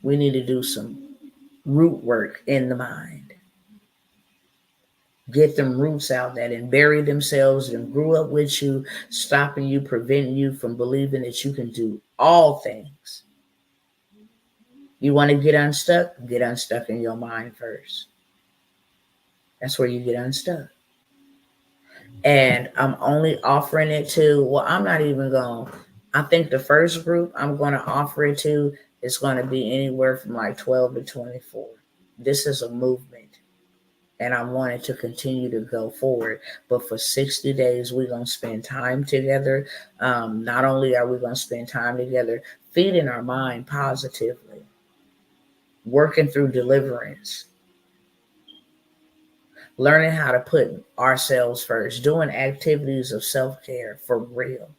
We need to do some root work in the mind. Get them roots out that and bury themselves and grew up with you, stopping you, preventing you from believing that you can do all things. You want to get unstuck? Get unstuck in your mind first. That's where you get unstuck. And I'm only offering it to, I'm not even going, I think the first group I'm going to offer it to is going to be anywhere from like 12 to 24. This is a movement. And I wanted to continue to go forward. But for 60 days, we're going to spend time together. Not only are we going to spend time together, feeding our mind positively, working through deliverance, learning how to put ourselves first, doing activities of self-care for real,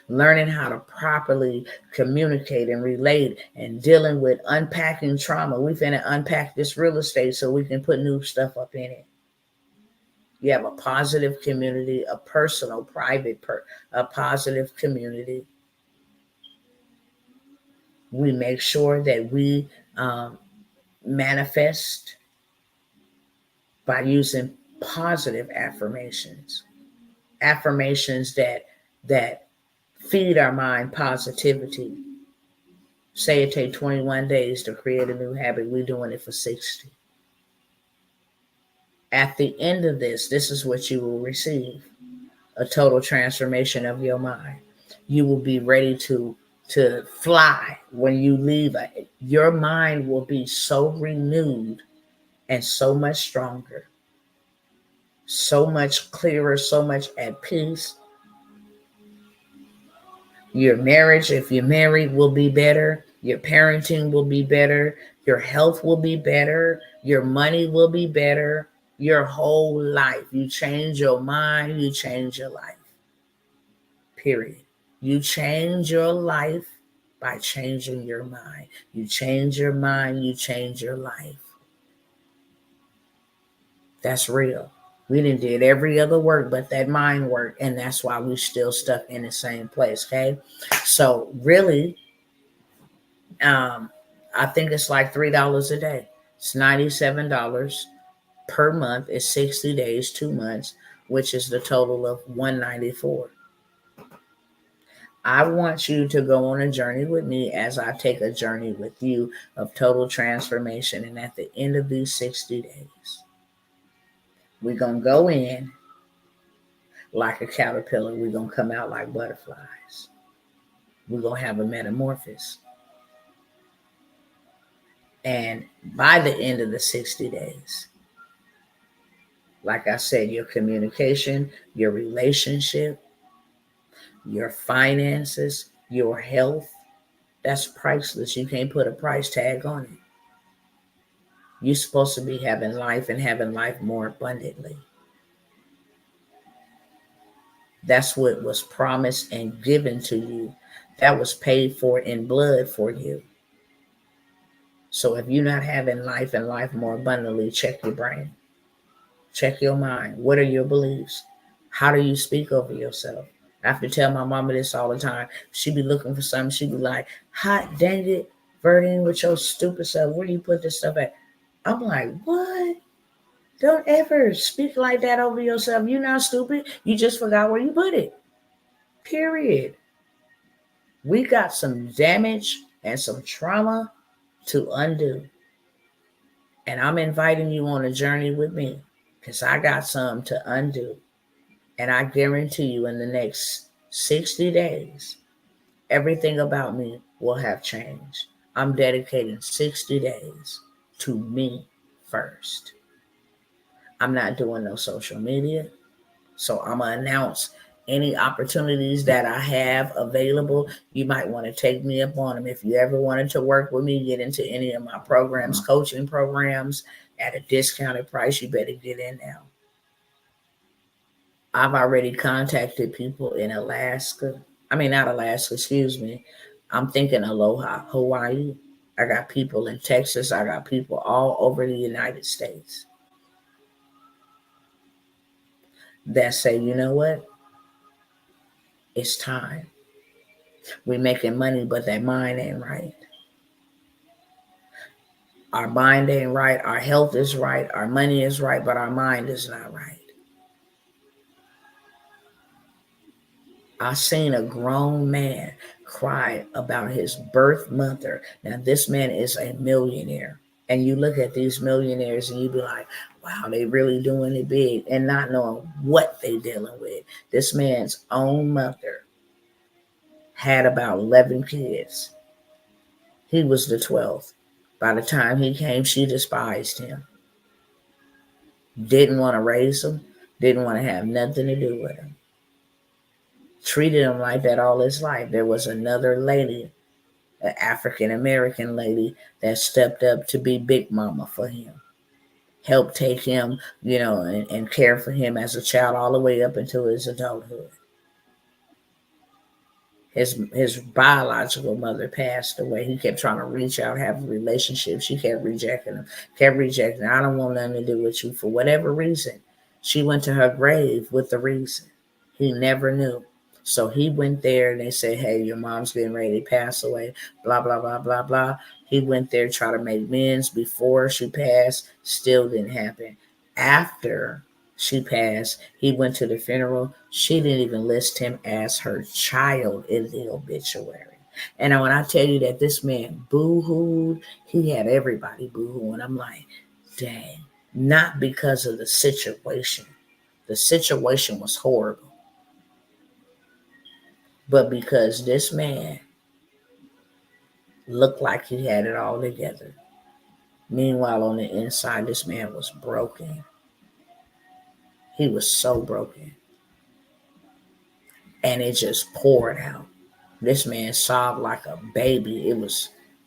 learning how to properly communicate and relate and dealing with unpacking trauma. We're finna unpack this real estate so we can put new stuff up in it. You have a positive community, a personal, private, a positive community. We make sure that we manifest by using positive affirmations that feed our mind positivity. Say it takes 21 days to create a new habit. We're doing it for 60. At the end of this is what you will receive: a total transformation of your mind. You will be ready to fly when you leave. Your mind will be so renewed and so much stronger, so much clearer, so much at peace. Your marriage, if you're married, will be better. Your parenting will be better. Your health will be better. Your money will be better. Your whole life. You change your mind, you change your life. Period. You change your life by changing your mind. You change your mind, you change your life. That's real. We done did every other work but that mind work, and that's why we still stuck in the same place, okay? So really, I think it's like $3 a day. It's $97 per month. It's 60 days, 2 months, which is the total of $194. I want you to go on a journey with me as I take a journey with you of total transformation. And at the end of these 60 days, we're going to go in like a caterpillar. We're going to come out like butterflies. We're going to have a metamorphosis. And by the end of the 60 days, like I said, your communication, your relationship, your finances, your health, that's priceless. You can't put a price tag on it. You're supposed to be having life and having life more abundantly. That's what was promised and given to you. That was paid for in blood for you. So if you're not having life and life more abundantly, check your brain. Check your mind. What are your beliefs? How do you speak over yourself? I have to tell my mama this all the time. She be looking for something. She be like, hot dang it, Verdine, with your stupid self. Where do you put this stuff at? I'm like, what? Don't ever speak like that over yourself. You're not stupid. You just forgot where you put it. Period. We got some damage and some trauma to undo. And I'm inviting you on a journey with me because I got some to undo. And I guarantee you in the next 60 days, everything about me will have changed. I'm dedicating 60 days to me first. I'm not doing no social media. So I'm going to announce any opportunities that I have available. You might want to take me up on them. If you ever wanted to work with me, get into any of my programs, coaching programs at a discounted price, you better get in now. I've already contacted people in Alaska. I mean, not Alaska, excuse me. I'm thinking Aloha, Hawaii. I got people in Texas. I got people all over the United States that say, you know what? It's time. We making money, but that mind ain't right. Our mind ain't right. Our health is right. Our money is right, but our mind is not right. I seen a grown man cry about his birth mother. Now, this man is a millionaire. And you look at these millionaires and you be like, wow, they really doing it big and not knowing what they dealing with. This man's own mother had about 11 kids. He was the 12th. By the time he came, she despised him. Didn't want to raise him. Didn't want to have nothing to do with him. Treated him like that all his life. There was another lady, an African American lady, that stepped up to be big mama for him. Helped take him, and care for him as a child all the way up until his adulthood. His biological mother passed away. He kept trying to reach out, have a relationship. She kept rejecting him. I don't want nothing to do with you for whatever reason. She went to her grave with the reason. He never knew. So he went there and they said, hey, your mom's getting ready to pass away, blah, blah, blah, blah, blah. He went there, try to make amends before she passed. Still didn't happen. After she passed, he went to the funeral. She didn't even list him as her child in the obituary. And when I tell you that this man boo-hooed, he had everybody boo-hooing. I'm like, dang, not because of the situation. The situation was horrible. But because this man looked like he had it all together. Meanwhile, on the inside, this man was broken. He was so broken. And it just poured out. This man sobbed like a baby.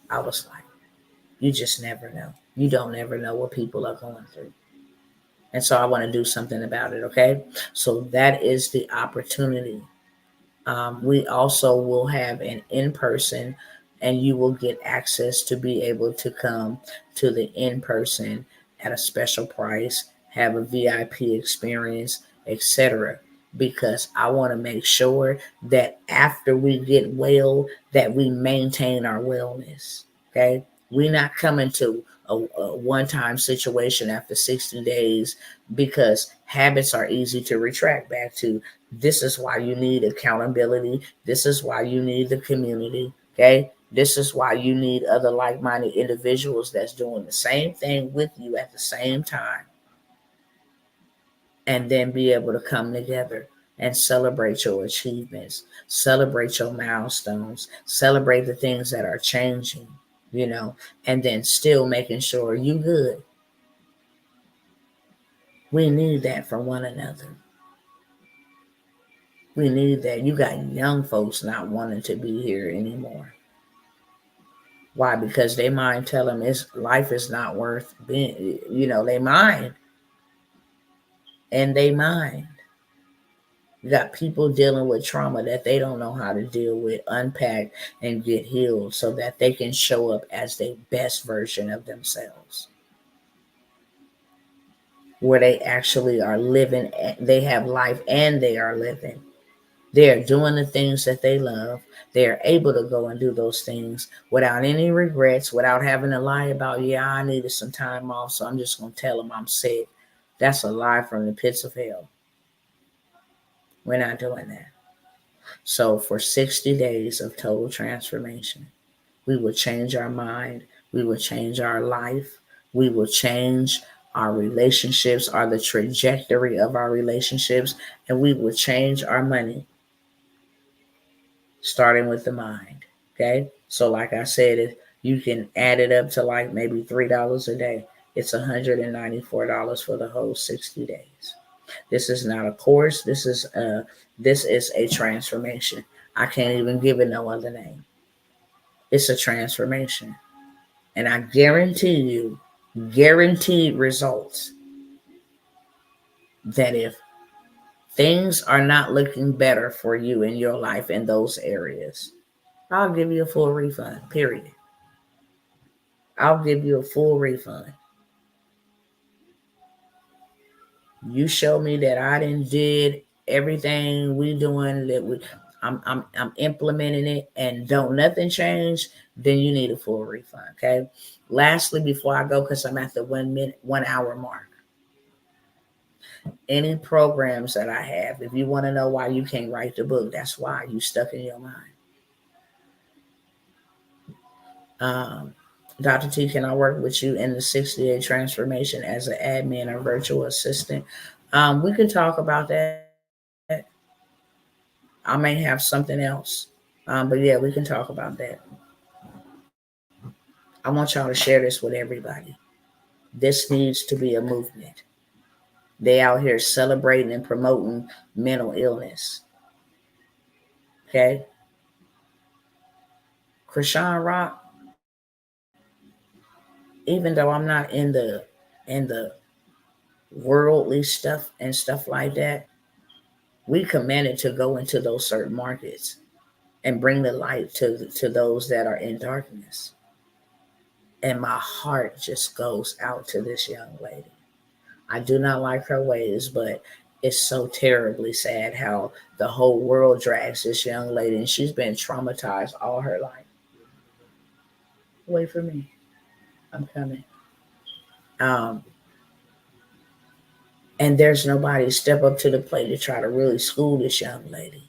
I was like, you just never know. You don't ever know what people are going through. And so I want to do something about it, okay? So that is the opportunity. We also will have an in-person, and you will get access to be able to come to the in-person at a special price, have a VIP experience, etc. Because I want to make sure that after we get well, that we maintain our wellness. Okay, we're not coming to a one-time situation after 60 days, because habits are easy to retract back to. This is why you need accountability. This is why you need the community. Okay. This is why you need other like-minded individuals that's doing the same thing with you at the same time. And then be able to come together and celebrate your achievements, celebrate your milestones, celebrate the things that are changing, and then still making sure you good. We need that from one another. We need that. You got young folks not wanting to be here anymore. Why? Because they mind tell them life is not worth being, they mind. And they mind. You got people dealing with trauma that they don't know how to deal with, unpack, and get healed so that they can show up as the best version of themselves. Where they actually are living, they have life and they are living. They're doing the things that they love. They're able to go and do those things without any regrets, without having to lie about, I needed some time off, so I'm just going to tell them I'm sick. That's a lie from the pits of hell. We're not doing that. So for 60 days of total transformation, we will change our mind. We will change our life. We will change our relationships, or the trajectory of our relationships, and we will change our money. Starting with the mind. Okay. So like I said, if you can add it up to like maybe $3 a day, it's $194 for the whole 60 days. This is not a course. This is a transformation. I can't even give it no other name. It's a transformation. And I guarantee you, guaranteed results, that if things are not looking better for you in your life in those areas, I'll give you a full refund, period. I'll give you a full refund. You show me that I didn't did everything we doing that I'm implementing it and don't nothing change, then you need a full refund. Okay. Lastly, before I go, because I'm at the 1 hour mark. Any programs that I have, if you want to know why you can't write the book, that's why you stuck in your mind. Dr. T, can I work with you in the 60-day transformation as an admin or virtual assistant? We can talk about that. I may have something else. But yeah, we can talk about that. I want y'all to share this with everybody. This needs to be a movement. They out here celebrating and promoting mental illness. Okay? Krishan Rock, even though I'm not in the worldly stuff and stuff like that, we commanded to go into those certain markets and bring the light to those that are in darkness. And my heart just goes out to this young lady. I do not like her ways, but it's so terribly sad how the whole world drags this young lady, and she's been traumatized all her life. Wait for me. I'm coming. And there's nobody step up to the plate to try to really school this young lady.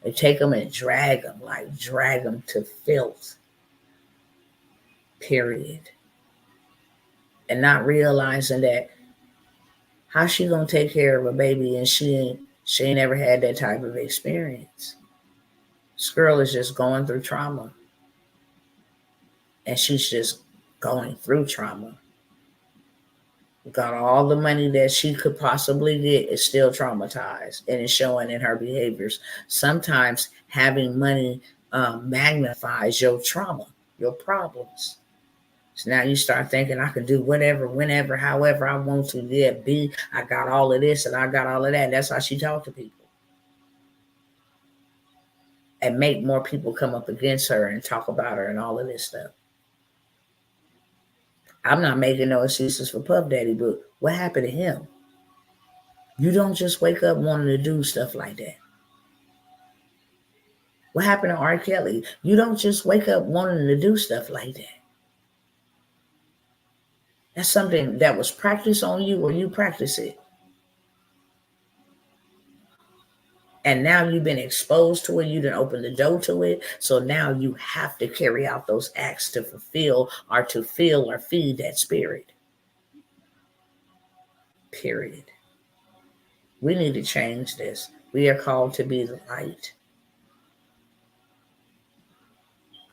They take them and drag them to filth. Period. And not realizing that how she gonna take care of a baby and she ain't never had that type of experience. This girl is just going through trauma. And she's just going through trauma. Got all the money that she could possibly get, is still traumatized, and it's showing in her behaviors. Sometimes having money magnifies your trauma, your problems. So now you start thinking, I can do whatever, whenever, however I want to. Yeah, I got all of this and I got all of that. That's how she talked to people. And make more people come up against her and talk about her and all of this stuff. I'm not making no excuses for Puff Daddy, but what happened to him? You don't just wake up wanting to do stuff like that. What happened to R. Kelly? You don't just wake up wanting to do stuff like that. That's something that was practiced on you, or you practice it. And now you've been exposed to it. You didn't open the door to it. So now you have to carry out those acts to fulfill or to feel or feed that spirit. Period. We need to change this. We are called to be the light.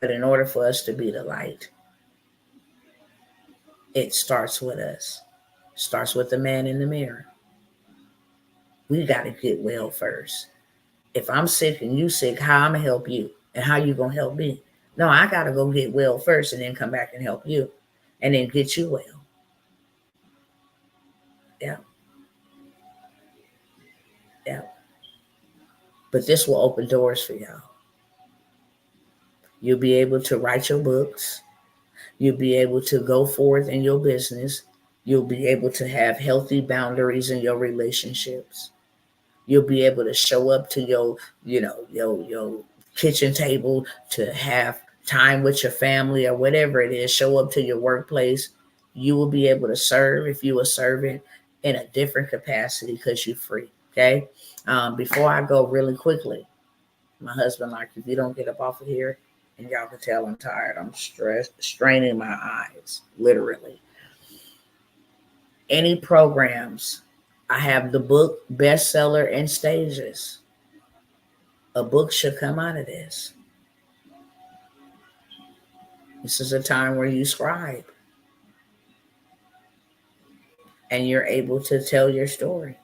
But in order for us to be the light, it starts with us. It starts with the man in the mirror. We got to get well first. If I'm sick and you sick, how I'm going to help you? And how you going to help me? No, I got to go get well first and then come back and help you. And then get you well. Yeah. Yeah. But this will open doors for y'all. You'll be able to write your books. You'll be able to go forth in your business. You'll be able to have healthy boundaries in your relationships. You'll be able to show up to your kitchen table, to have time with your family or whatever it is. Show up to your workplace. You will be able to serve if you're a servant in a different capacity because you're free. Okay. Before I go really quickly, my husband, if you don't get up off of here, and y'all can tell I'm tired. I'm stressed, straining my eyes, literally. Any programs, I have the book bestseller in stages. A book should come out of this. This is a time where you scribe. And you're able to tell your story.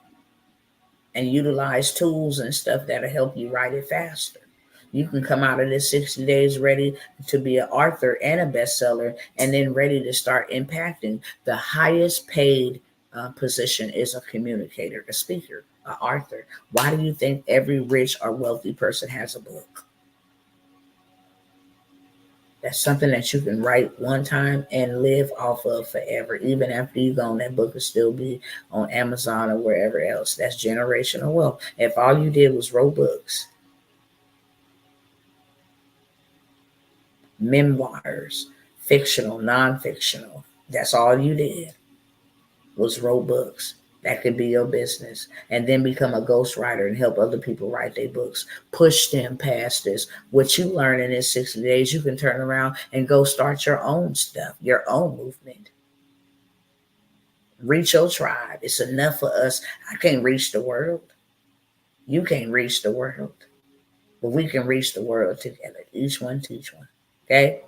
And utilize tools and stuff that'll help you write it faster. You can come out of this 60 days ready to be an author and a bestseller, and then ready to start impacting. The highest paid position is a communicator, a speaker. author. Why do you think every rich or wealthy person has a book? That's something that you can write one time and live off of forever. Even after you're gone, that book will still be on Amazon or wherever else. That's generational wealth. If all you did was wrote books, memoirs, fictional, non-fictional, that's all you did was wrote books. That could be your business. And then become a ghostwriter and help other people write their books. Push them past this. What you learn in this 60 days, you can turn around and go start your own stuff, your own movement. Reach your tribe. It's enough for us. I can't reach the world. You can't reach the world. But we can reach the world together. Each one teach one. Okay?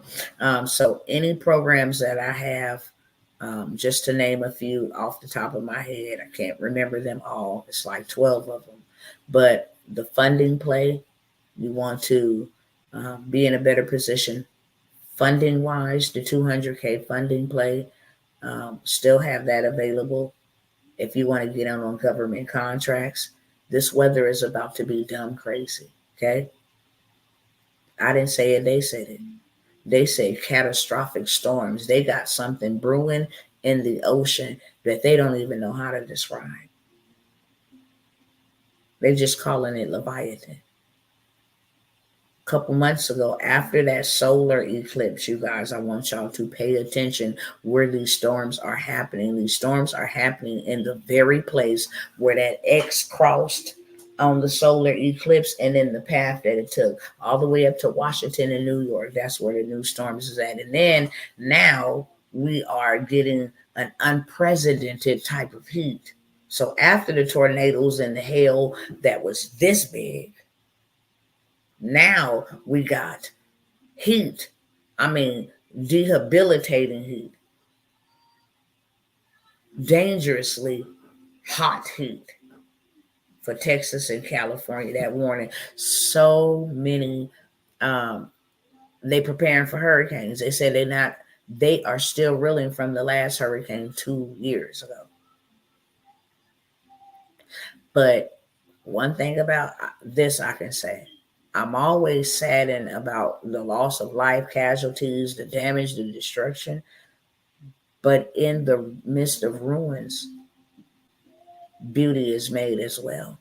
So any programs that I have, just to name a few off the top of my head, I can't remember them all. It's like 12 of them. But the funding play, you want to be in a better position funding wise. The 200K funding play, still have that available if you want to get on government contracts. This weather is about to be dumb crazy. Okay? I didn't say it, they said it. They say catastrophic storms. They got something brewing in the ocean that they don't even know how to describe. They're just calling it Leviathan. A couple months ago, after that solar eclipse, you guys, I want y'all to pay attention where these storms are happening. These storms are happening in the very place where that X crossed on the solar eclipse, and then the path that it took all the way up to Washington and New York. That's where the new storms is at. And then now we are getting an unprecedented type of heat. So after the tornadoes and the hail that was this big, now we got heat. I mean, debilitating heat, dangerously hot heat for Texas and California. That warning. So many, they preparing for hurricanes. They said they are still reeling from the last hurricane 2 years ago. But one thing about this I can say, I'm always saddened about the loss of life, casualties, the damage, the destruction. But in the midst of ruins, beauty is made as well.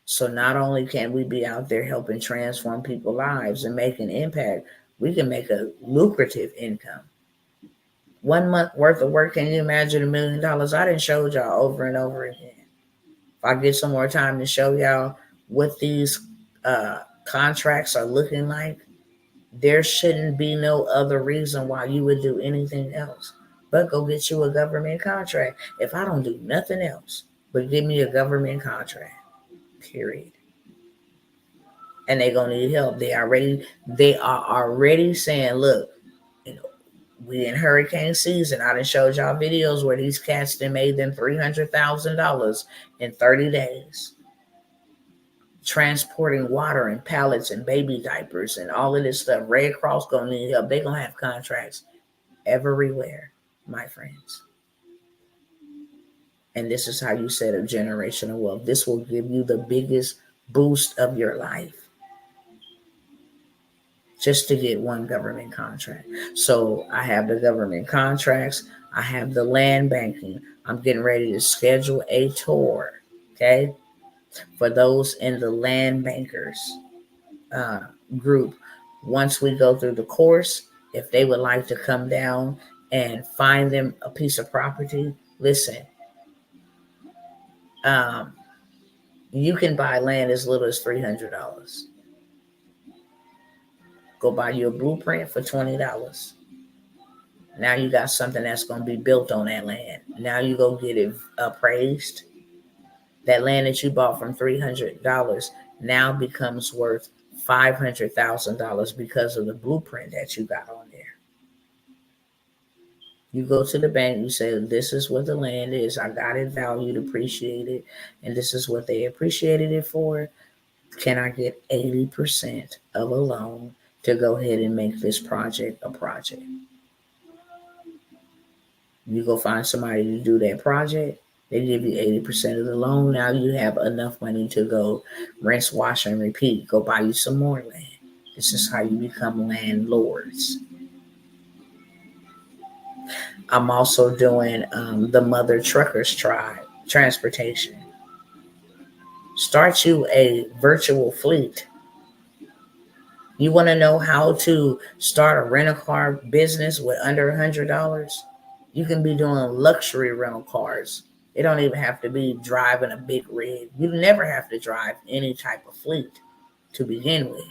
So not only can we be out there helping transform people's lives and make an impact, we can make a lucrative income. 1 month worth of work, can you imagine $1 million? I done showed y'all over and over again. If I get some more time to show y'all what these contracts are looking like, there shouldn't be no other reason why you would do anything else but go get you a government contract. If I don't do nothing else but give me a government contract, period. And they're gonna need help. They are already saying, look, you know, we in hurricane season. I done showed y'all videos where these cats done made them $300,000 in 30 days. Transporting water and pallets and baby diapers and all of this stuff. Red Cross gonna need help. They're gonna have contracts everywhere, my friends. And this is how you set up generational wealth. This will give you the biggest boost of your life just to get one government contract. So I have the government contracts. I have the land banking. I'm getting ready to schedule a tour, okay, for those in the land bankers group. Once we go through the course, if they would like to come down and find them a piece of property, listen, you can buy land as little as $300. Go buy you a blueprint for $20. Now you got something that's going to be built on that land. Now you go get it appraised. That land that you bought from $300 now becomes worth $500,000 because of the blueprint that you got on there. You go to the bank, you say, this is what the land is. I got it valued, appreciated, and this is what they appreciated it for. Can I get 80% of a loan to go ahead and make this project a project? You go find somebody to do that project. They give you 80% of the loan. Now you have enough money to go rinse, wash, and repeat. Go buy you some more land. This is how you become landlords. I'm also doing the Mother Truckers Tribe transportation. Start you a virtual fleet. You want to know how to start a rental car business with under $100? You can be doing luxury rental cars. It don't even have to be driving a big rig. You never have to drive any type of fleet to begin with.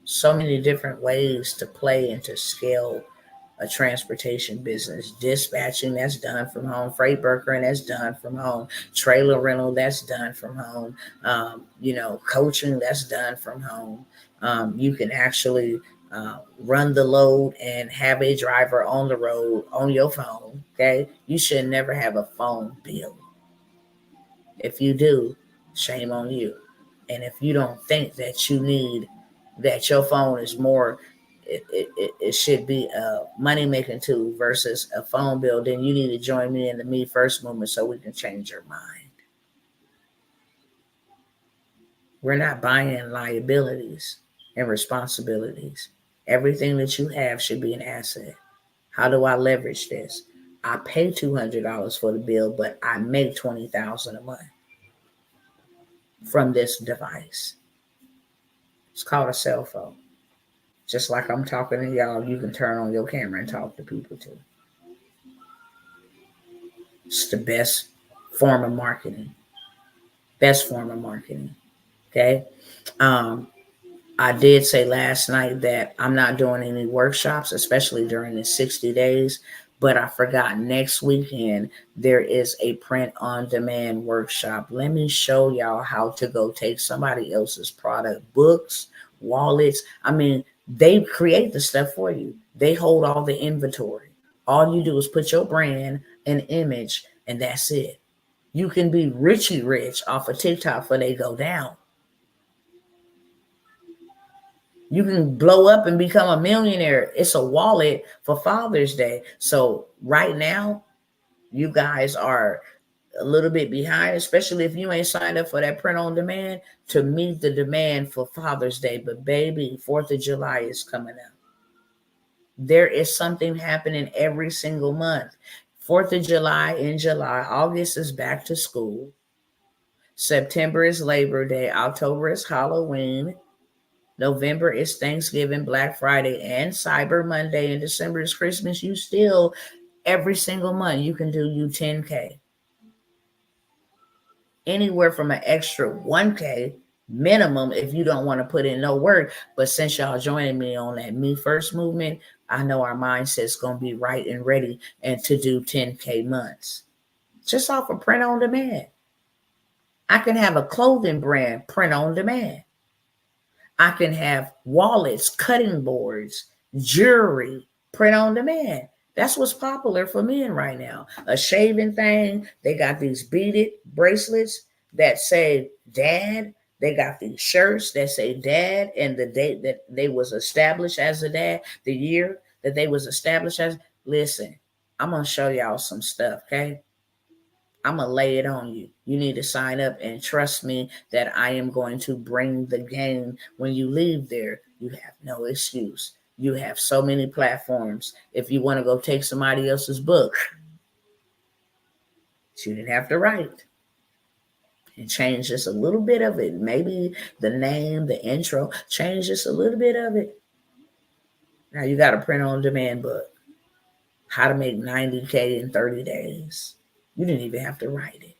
So many different ways to play and to scale a transportation business. Dispatching, that's done from home. Freight brokering, that's done from home. Trailer rental, that's done from home. Coaching, that's done from home. You can actually run the load and have a driver on the road on your phone. Okay, you should never have a phone bill. If you do, shame on you. And if you don't think that you need that your phone is more, it should be a money making tool versus a phone bill, then you need to join me in the Me First movement so we can change your mind. We're not buying liabilities and responsibilities. Everything that you have should be an asset. How do I leverage this? I pay $200 for the bill, but I make $20,000 a month from this device. It's called a cell phone. Just like I'm talking to y'all, you can turn on your camera and talk to people too. It's the best form of marketing. Best form of marketing. Okay. I did say last night that I'm not doing any workshops, especially during the 60 days, but I forgot next weekend there is a print on demand workshop. Let me show y'all how to go take somebody else's product, books, wallets. I mean, they create the stuff for you. They hold all the inventory. All you do is put your brand and image, and that's it. You can be richy rich off of TikTok before they go down. You can blow up and become a millionaire. It's a wallet for Father's Day. So right now, you guys are a little bit behind, especially if you ain't signed up for that print on demand to meet the demand for Father's Day. But baby, 4th of July is coming up. There is something happening every single month. 4th of July in July, August is back to school. September is Labor Day. October is Halloween. November is Thanksgiving, Black Friday, and Cyber Monday. And December is Christmas. You still, every single month, you can do you 10K. Anywhere from an extra 1K minimum if you don't want to put in no work. But since y'all joining me on that Me First movement, I know our mindset's going to be right and ready and to do 10K months. Just off of print on demand. I can have a clothing brand print on demand. I can have wallets, cutting boards, jewelry, print on demand. That's what's popular for men right now. A shaving thing. They got these beaded bracelets that say dad. They got these shirts that say dad and the date that they was established as a dad, the year that they was established as. Listen, I'm going to show y'all some stuff, okay? I'm going to lay it on you. You need to sign up and trust me that I am going to bring the game. When you leave there, you have no excuse. You have so many platforms. If you want to go take somebody else's book, you didn't have to write. And change just a little bit of it. Maybe the name, the intro, change just a little bit of it. Now you got a print on demand book. How to make 90K in 30 days. You didn't even have to write it.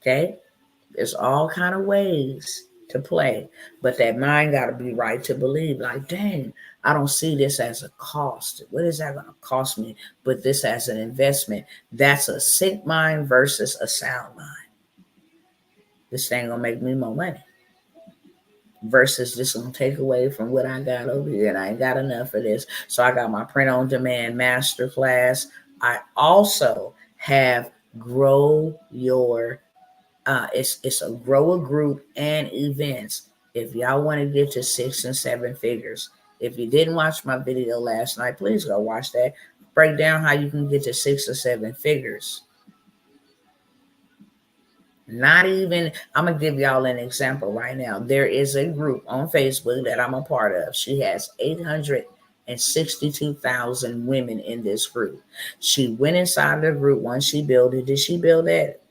Okay? There's all kind of ways to play, but that mind got to be right to believe. Like, dang, I don't see this as a cost. What is that going to cost me? But this as an investment. That's a sick mind versus a sound mind. This thing going to make me more money. Versus this going to take away from what I got over here, and I ain't got enough of this. So I got my print on demand masterclass. I also have grow your it's a grow a group and events. If y'all want to get to 6 and 7 figures, if you didn't watch my video last night, please go watch that. break down how you can get to 6 or 7 figures. Not even, I'm going to give y'all an example right now. There is a group on Facebook that I'm a part of. She has 862,000 women in this group. She went inside the group once she built it. Did she build it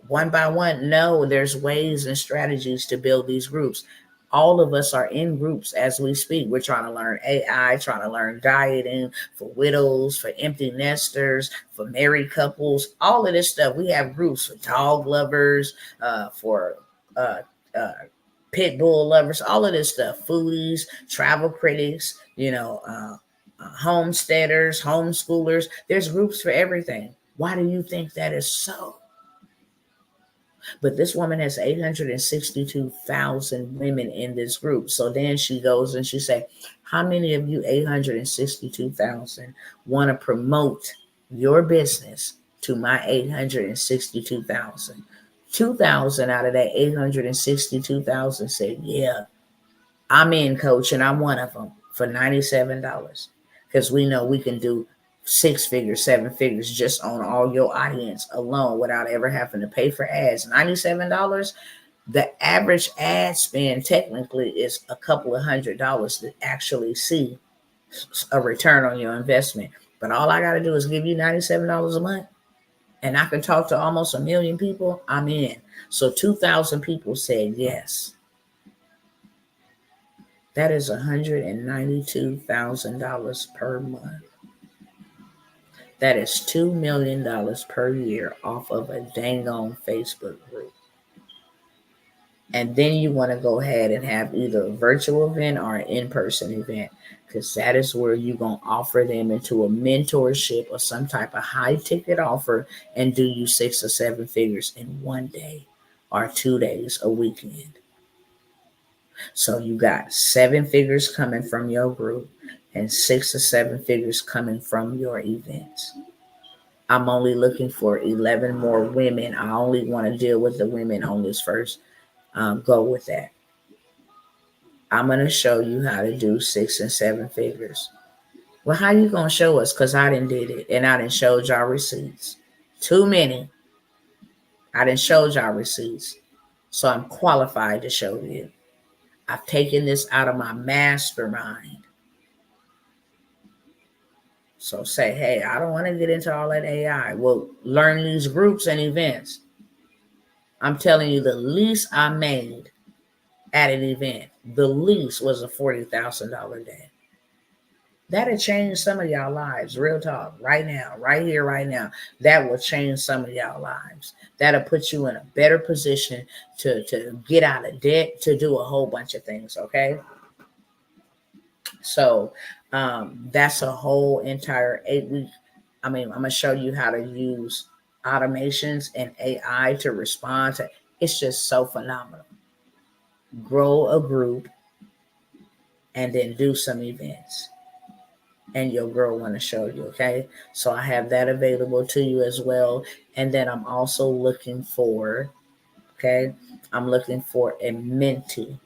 one by one? No, there's ways and strategies to build these groups. All of us are in groups as we speak. We're trying to learn AI, trying to learn dieting for widows, for empty nesters, for married couples, all of this stuff. We have groups for dog lovers, for uh, uh, pit bull lovers, all of this stuff, foodies, travel critics, homesteaders, homeschoolers. There's groups for everything. Why do you think that is so? But this woman has 862,000 women in this group. So then she goes and she say, how many of you 862,000 want to promote your business to my 862,000? 2,000 out of that 862,000 said, yeah, I'm in, coach, and I'm one of them for $97. Because we know we can do 6 figures, 7 figures just on all your audience alone without ever having to pay for ads. $97, the average ad spend technically is a couple of $100 to actually see a return on your investment. But all I got to do is give you $97 a month, and I can talk to almost 1 million people. I'm in. So 2,000 people said yes. That is $192,000 per month. That is $2 million per year off of a dang on Facebook group. And then you want to go ahead and have either a virtual event or an in-person event, because that is where you're going to offer them into a mentorship or some type of high ticket offer and do you 6 or 7 figures in one day or 2 days, a weekend. So you got 7 figures coming from your group and 6 or 7 figures coming from your events. I'm only looking for 11 more women. I only want to deal with the women on this first go with that. I'm going to show you how to do 6 and 7 figures. Well, how you going to show us? Because I didn't did it and I didn't show y'all receipts. Too many. I didn't show y'all receipts. So I'm qualified to show you. I've taken this out of my mastermind. So say, hey, I don't want to get into all that AI. Well, learn these groups and events. I'm telling you, the least I made at an event, the least was a $40,000 day. That'll change some of y'all lives. Real talk. Right now, right here, right now. That will change some of y'all lives. That'll put you in a better position to get out of debt, to do a whole bunch of things, okay? So that's a whole entire 8-week. I'm going to show you how to use automations and AI to respond to. It's just so phenomenal. Grow a group and then do some events. And your girl want to show you, okay? So I have that available to you as well. And then I'm also looking for, I'm looking for a mentee.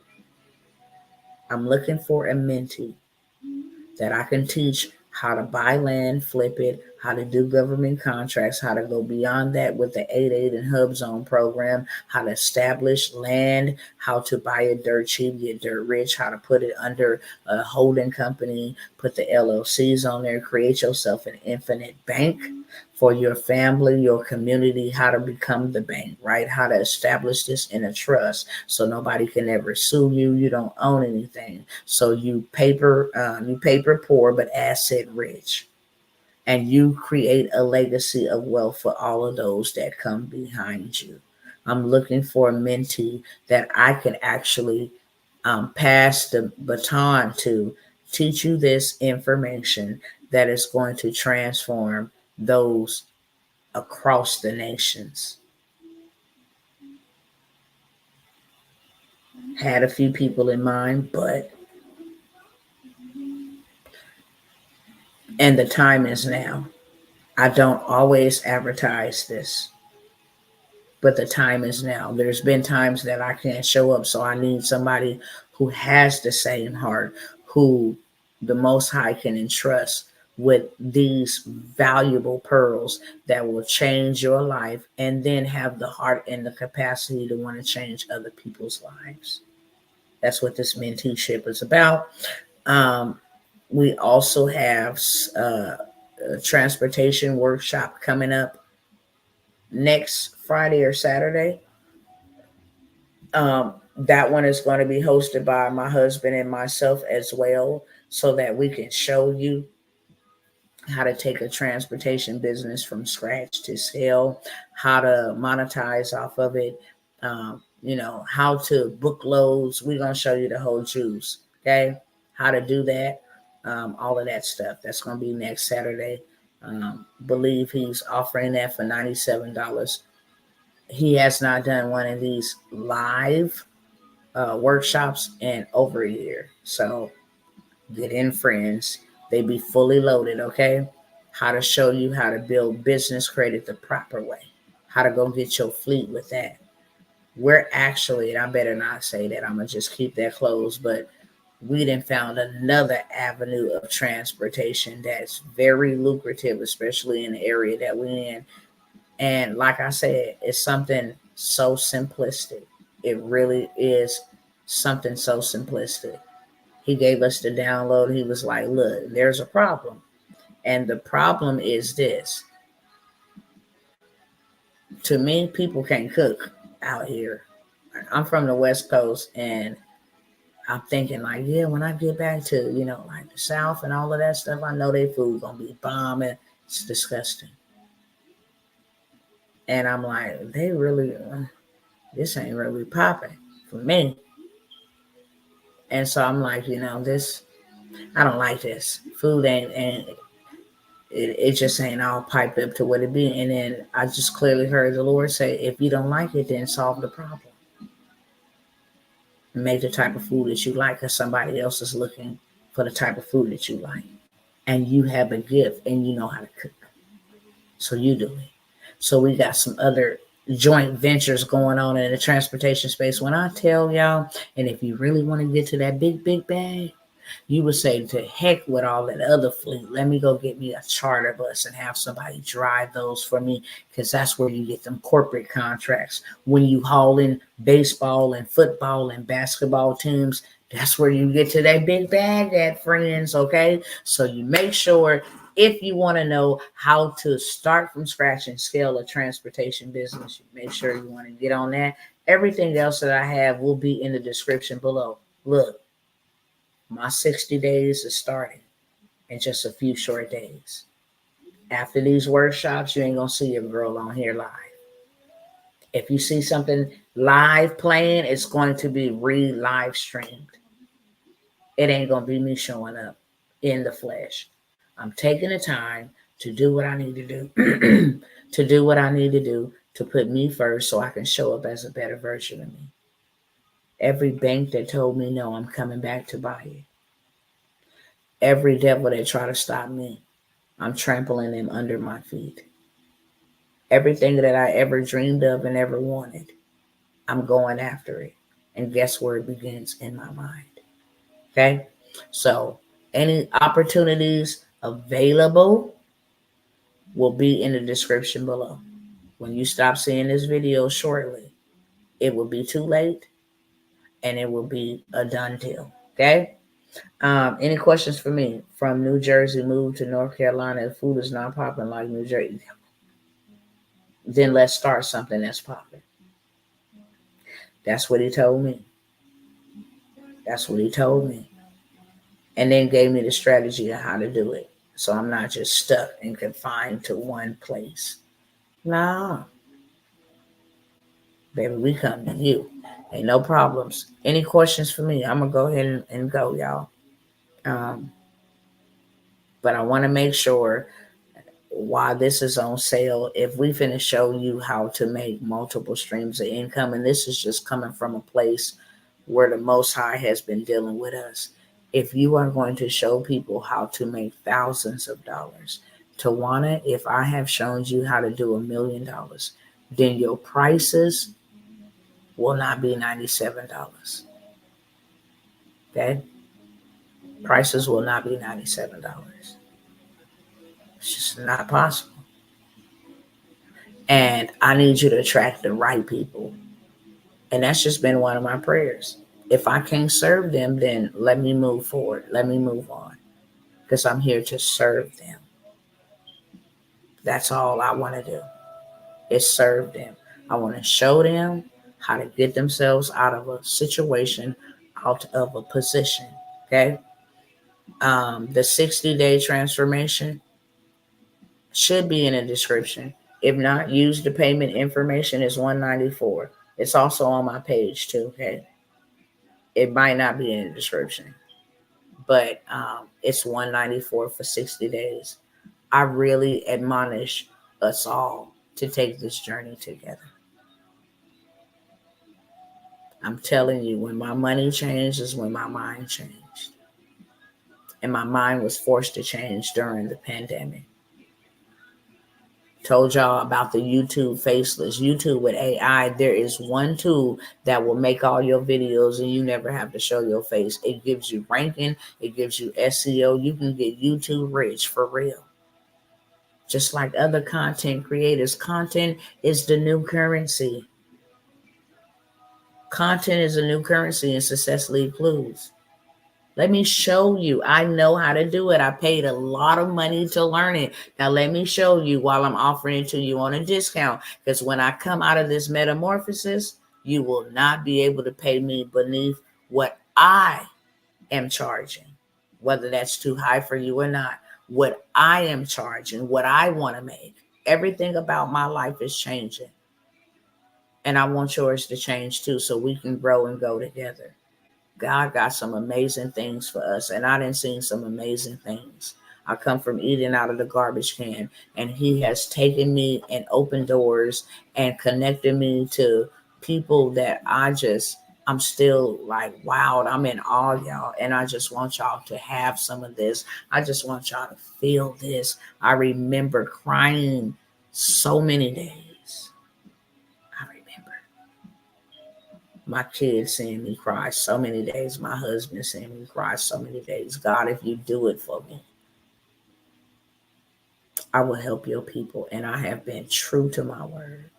That I can teach how to buy land, flip it, how to do government contracts, how to go beyond that with the 8-8 and Hub Zone program, how to establish land, how to buy it dirt cheap, get dirt rich, how to put it under a holding company, put the LLCs on there, create yourself an infinite bank for your family, your community, how to become the bank, right? How to establish this in a trust so nobody can ever sue you. You don't own anything. So you paper poor, but asset rich. And you create a legacy of wealth for all of those that come behind you. I'm looking for a mentee that I can actually pass the baton to, teach you this information that is going to transform those across the nations. Had a few people in mind, and the time is now. I don't always advertise this, but the time is now. There's been times that I can't show up, so I need somebody who has the same heart, who the Most High can entrust, with these valuable pearls that will change your life, and then have the heart and the capacity to want to change other people's lives. That's what this mentorship is about. We also have a transportation workshop coming up next Friday or Saturday. That one is going to be hosted by my husband and myself as well, so that we can show you how to take a transportation business from scratch to scale, how to monetize off of it, how to book loads. We're going to show you the whole juice, okay? How to do that, all of that stuff. That's going to be next Saturday. Believe he's offering that for $97. He has not done one of these live workshops in over a year. So get in, friends. They be fully loaded, okay? How to show you how to build business credit the proper way. How to go get your fleet with that. We're actually, and I better not say that, I'm going to just keep that closed, but we done found another avenue of transportation that's very lucrative, especially in the area that we're in. And like I said, it's something so simplistic. It really is something so simplistic. He gave us the download. He was like, look, there's a problem. And the problem is this. To me, people can't cook out here. I'm from the West Coast, and I'm thinking like, yeah, when I get back to, like the South and all of that stuff, I know their food gonna be bombing. It's disgusting. And I'm like, they really, this ain't really popping for me. And so I'm like, this, I don't like this. Food ain't it just ain't all piped up to what it be. And then I just clearly heard the Lord say, if you don't like it, then solve the problem. Make the type of food that you like, because somebody else is looking for the type of food that you like. And you have a gift and you know how to cook. So you do it. So we got some other joint ventures going on in the transportation space. When I tell y'all, and if you really want to get to that big bag, you would say, to heck with all that other fleet. Let me go get me a charter bus and have somebody drive those for me, because that's where you get them corporate contracts. When you haul in baseball and football and basketball teams, that's where you get to that big bag at, friends, okay? So you make sure, if you want to know how to start from scratch and scale a transportation business, you make sure you want to get on that. Everything else that I have will be in the description below. Look, my 60 days is starting in just a few short days. After these workshops, you ain't going to see your girl on here live. If you see something live playing, it's going to be live streamed. It ain't going to be me showing up in the flesh. I'm taking the time to do what I need to do, to do what I need to do to put me first, so I can show up as a better version of me. Every bank that told me no, I'm coming back to buy it. Every devil that tried to stop me, I'm trampling them under my feet. Everything that I ever dreamed of and ever wanted, I'm going after it. And guess where it begins? In my mind. Okay? So any opportunities available will be in the description below. When you stop seeing this video shortly, it will be too late and it will be a done deal. Okay? Any questions for me? From New Jersey, moved to North Carolina. If food is not popping like New Jersey, then let's start something that's popping. That's what he told me. That's what he told me. And then gave me the strategy of how to do it. So I'm not just stuck and confined to one place. Nah. Baby, we come to you. Ain't no problems. Any questions for me? I'm going to go ahead and go, y'all. But I want to make sure, while this is on sale, if we finna show you how to make multiple streams of income, and this is just coming from a place where the Most High has been dealing with us. If you are going to show people how to make thousands of dollars, Tawana, if I have shown you how to do $1 million, then your prices will not be $97. Okay? Prices will not be $97. It's just not possible. And I need you to attract the right people. And that's just been one of my prayers. If I can't serve them, then let me move forward. Let me move on. Because I'm here to serve them. That's all I want to do is serve them. I want to show them how to get themselves out of a situation, out of a position. Okay. The 60-day transformation should be in the description. If not, use the payment information. It's $194. It's also on my page too. Okay. It might not be in the description, but it's $194 for 60 days. I really admonish us all to take this journey together. I'm telling you, when my money changed is when my mind changed. And my mind was forced to change during the pandemic. Told y'all about the YouTube Faceless. YouTube with AI, there is one tool that will make all your videos and you never have to show your face. It gives you ranking. It gives you SEO. You can get YouTube rich for real. Just like other content creators, content is the new currency. Content is a new currency and success leaves clues. Let me show you. I know how to do it. I paid a lot of money to learn it. Now let me show you while I'm offering it to you on a discount. Because when I come out of this metamorphosis, you will not be able to pay me beneath what I am charging. Whether that's too high for you or not. What I am charging, what I want to make. Everything about my life is changing. And I want yours to change too, so we can grow and go together. God got some amazing things for us, and I done seen some amazing things. I come from eating out of the garbage can, and he has taken me and opened doors and connected me to people that I'm still like, wow, I'm in awe, y'all. And I just want y'all to have some of this. I just want y'all to feel this. I remember crying so many days. I remember my kids seeing me cry so many days. My husband seeing me cry so many days. God, if you do it for me, I will help your people. And I have been true to my word.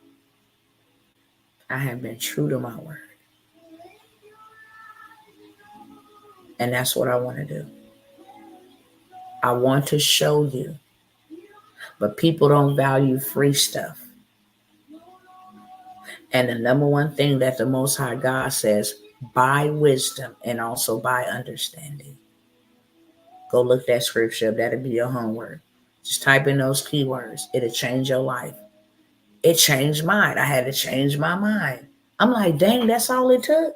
I have been true to my word. And that's what I want to do. I want to show you. But people don't value free stuff. And the number one thing that the Most High God says, buy wisdom and also buy understanding. Go look that scripture up. That'll be your homework. Just type in those keywords. It'll change your life. It changed mine. I had to change my mind. I'm like, dang, that's all it took.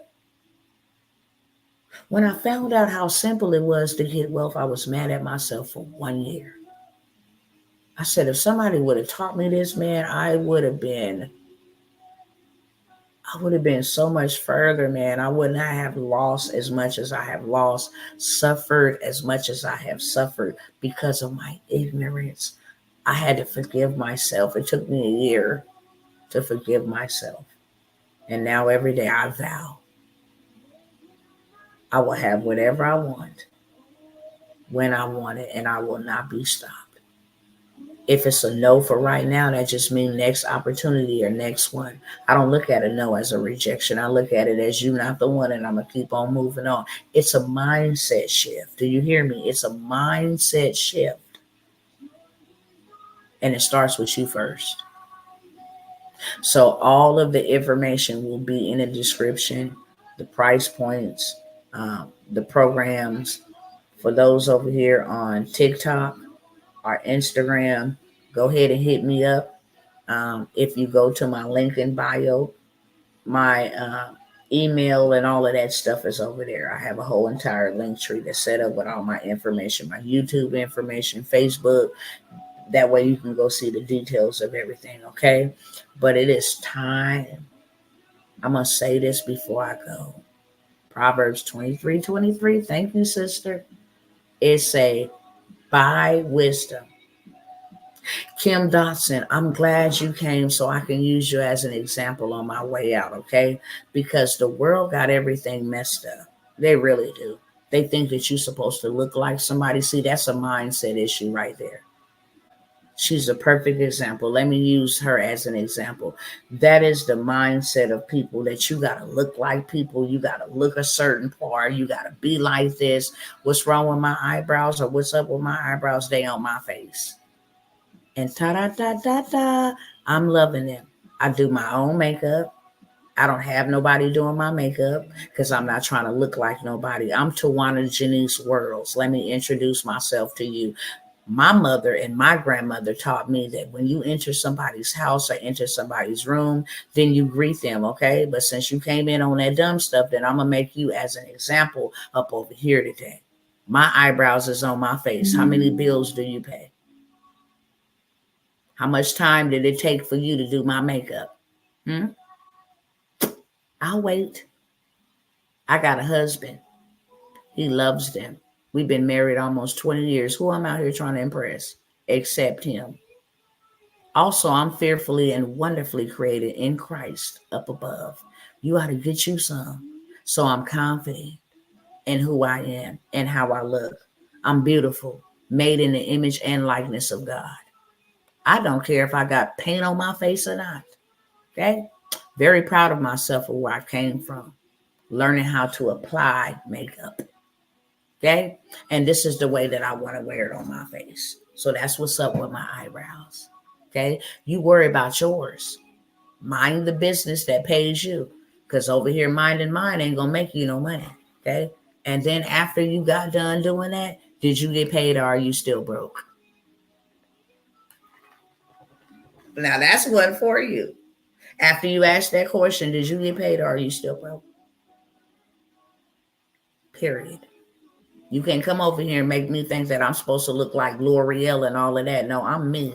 When I found out how simple it was to get wealth, I was mad at myself for 1 year. I said, if somebody would have taught me this, man, I would have been so much further, man. I would not have lost as much as I have lost, suffered as much as I have suffered because of my ignorance. I had to forgive myself. It took me a year to forgive myself. And now every day I vow I will have whatever I want when I want it, and I will not be stopped. If it's a no for right now, that just means next opportunity or next one. I don't look at a no as a rejection. I look at it as you not the one, and I'm going to keep on moving on. It's a mindset shift. Do you hear me? It's a mindset shift. And it starts with you first. So all of the information will be in the description, the price points, the programs. For those over here on TikTok or Instagram, go ahead and hit me up. If you go to my link in bio, my email and all of that stuff is over there. I have a whole entire link tree that's set up with all my information, my YouTube information, Facebook. That way you can go see the details of everything, okay? But it is time. I'm going to say this before I go. Proverbs 23:23. Thank you, sister. It's a buy wisdom. Kim Dotson, I'm glad you came so I can use you as an example on my way out, okay? Because the world got everything messed up. They really do. They think that you're supposed to look like somebody. See, that's a mindset issue right there. She's a perfect example. Let me use her as an example. That is the mindset of people, that you got to look like people. You got to look a certain part. You got to be like this. What's wrong with my eyebrows, or what's up with my eyebrows? They on my face. And ta-da-da-da-da, I'm loving them. I do my own makeup. I don't have nobody doing my makeup because I'm not trying to look like nobody. I'm Tawana Janice Worlds. Let me introduce myself to you. My mother and my grandmother taught me that when you enter somebody's house or enter somebody's room, then you greet them, okay? But since you came in on that dumb stuff, then I'm going to make you as an example up over here today. My eyebrows is on my face. How many bills do you pay? How much time did it take for you to do my makeup? I'll wait. I got a husband. He loves them. We've been married almost 20 years. Who am I out here trying to impress? Except him. Also, I'm fearfully and wonderfully created in Christ up above. You ought to get you some. So I'm confident in who I am and how I look. I'm beautiful, made in the image and likeness of God. I don't care if I got paint on my face or not. Okay? Very proud of myself of where I came from. Learning how to apply makeup. Okay? And this is the way that I want to wear it on my face. So that's what's up with my eyebrows. Okay? You worry about yours. Mind the business that pays you. Because over here, minding mine ain't going to make you no money. Okay? And then after you got done doing that, did you get paid, or are you still broke? Now that's one for you. After you ask that question, did you get paid, or are you still broke? Period. You can't come over here and make me think that I'm supposed to look like L'Oreal and all of that. No, I'm me.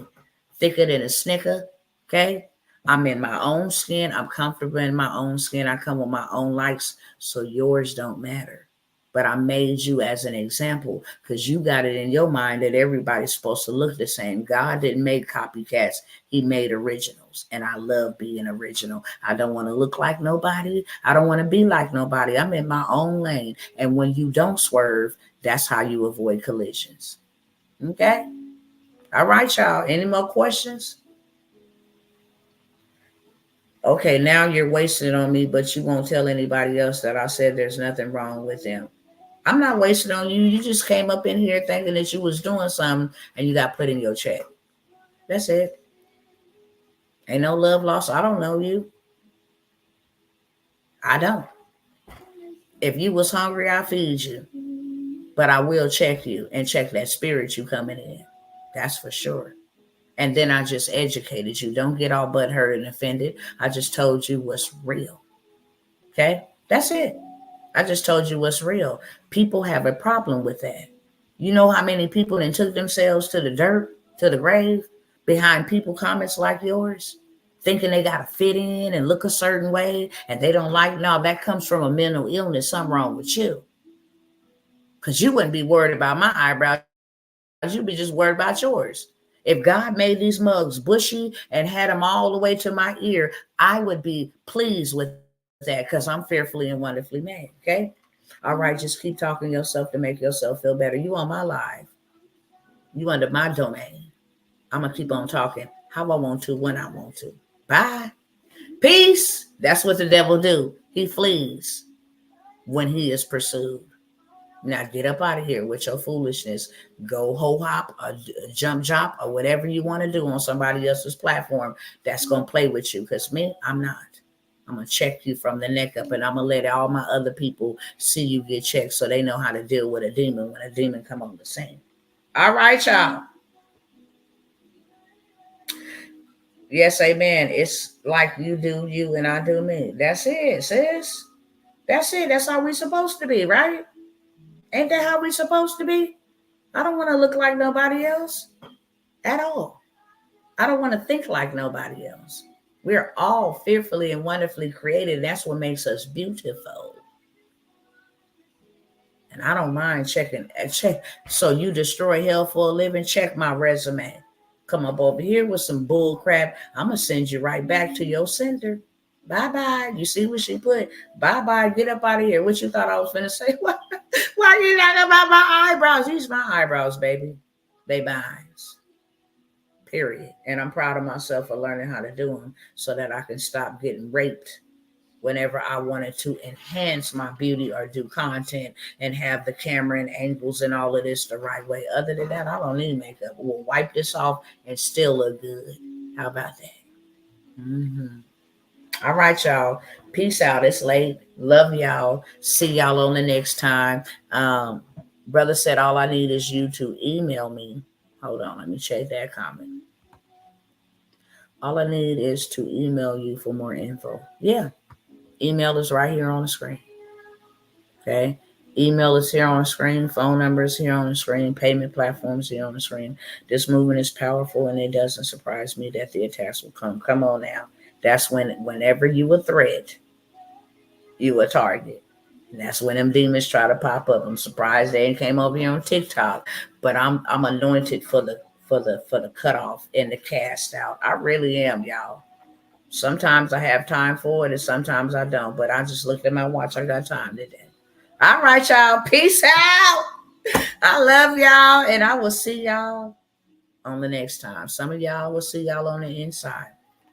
Thicker than a Snicker. Okay? I'm in my own skin. I'm comfortable in my own skin. I come with my own likes, so yours don't matter. But I made you as an example because you got it in your mind that everybody's supposed to look the same. God didn't make copycats. He made originals. And I love being original. I don't want to look like nobody. I don't want to be like nobody. I'm in my own lane. And when you don't swerve, that's how you avoid collisions. Okay? All right, y'all. Any more questions? Okay, now you're wasting it on me, but you won't tell anybody else that I said there's nothing wrong with them. I'm not wasting on you. You just came up in here thinking that you was doing something and you got put in your check. That's it. Ain't no love lost. I don't know you. I don't. If you was hungry, I'll feed you. But I will check you and check that spirit you coming in. That's for sure. And then I just educated you. Don't get all butthurt and offended. I just told you what's real. Okay? That's it. I just told you what's real. People have a problem with that. You know how many people then took themselves to the dirt, to the grave, behind people comments like yours, thinking they got to fit in and look a certain way, and they don't like, no, that comes from a mental illness, something wrong with you. Because you wouldn't be worried about my eyebrows. You'd be just worried about yours. If God made these mugs bushy and had them all the way to my ear, I would be pleased with that because I'm fearfully and wonderfully made. Okay? All right, just keep talking yourself to make yourself feel better. You on my live. You under my domain. I'm going to keep on talking how I want to, when I want to. Bye. Peace. That's what the devil do. He flees when he is pursued. Now get up out of here with your foolishness. Go ho hop or jump drop or whatever you want to do on somebody else's platform that's going to play with you. Because me, I'm not. I'm going to check you from the neck up, and I'm going to let all my other people see you get checked so they know how to deal with a demon when a demon come on the scene. All right, y'all. Yes, amen. It's like you do you and I do me. That's it, sis. That's it. That's how we're supposed to be, right? Ain't that how we're supposed to be? I don't want to look like nobody else at all. I don't want to think like nobody else. We're all fearfully and wonderfully created. That's what makes us beautiful. And I don't mind checking. Check. So you destroy hell for a living? Check my resume. Come up over here with some bull crap. I'm going to send you right back to your sender. Bye-bye. You see what she put? Bye-bye. Get up out of here. What you thought I was going to say? Why you talking about my eyebrows? These my eyebrows, baby. They mine. period. And I'm proud of myself for learning how to do them so that I can stop getting raped whenever I wanted to enhance my beauty or do content and have the camera and angles and all of this the right way. Other than that, I don't need makeup. We'll wipe this off and still look good. How about that? Mm-hmm. All right, y'all. Peace out. It's late. Love y'all. See y'all on the next time. Brother said all I need is you to email me. Hold on. Let me check that comment. All I need is to email you for more info. Yeah. Email is right here on the screen. Okay. Email is here on the screen. Phone number is here on the screen. Payment platforms here on the screen. This movement is powerful, and it doesn't surprise me that the attacks will come. Come on now. That's whenever you a threat, you a target. And that's when them demons try to pop up. I'm surprised they ain't came over here on TikTok, but I'm anointed for the cutoff and the cast out. I really am, y'all. Sometimes I have time for it, and sometimes I don't. But I just looked at my watch. I got time today. All right, y'all. Peace out. I love y'all, and I will see y'all on the next time. Some of y'all will see y'all on the inside.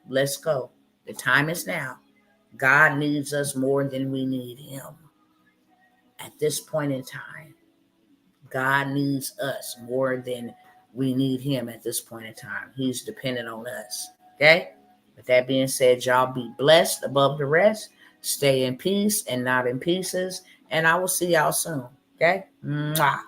Let's go. The time is now. God needs us more than we need him. At this point in time, God needs us more than we need him at this point in time. He's dependent on us. Okay? With that being said, y'all be blessed above the rest. Stay in peace and not in pieces. And I will see y'all soon. Okay? Mwah.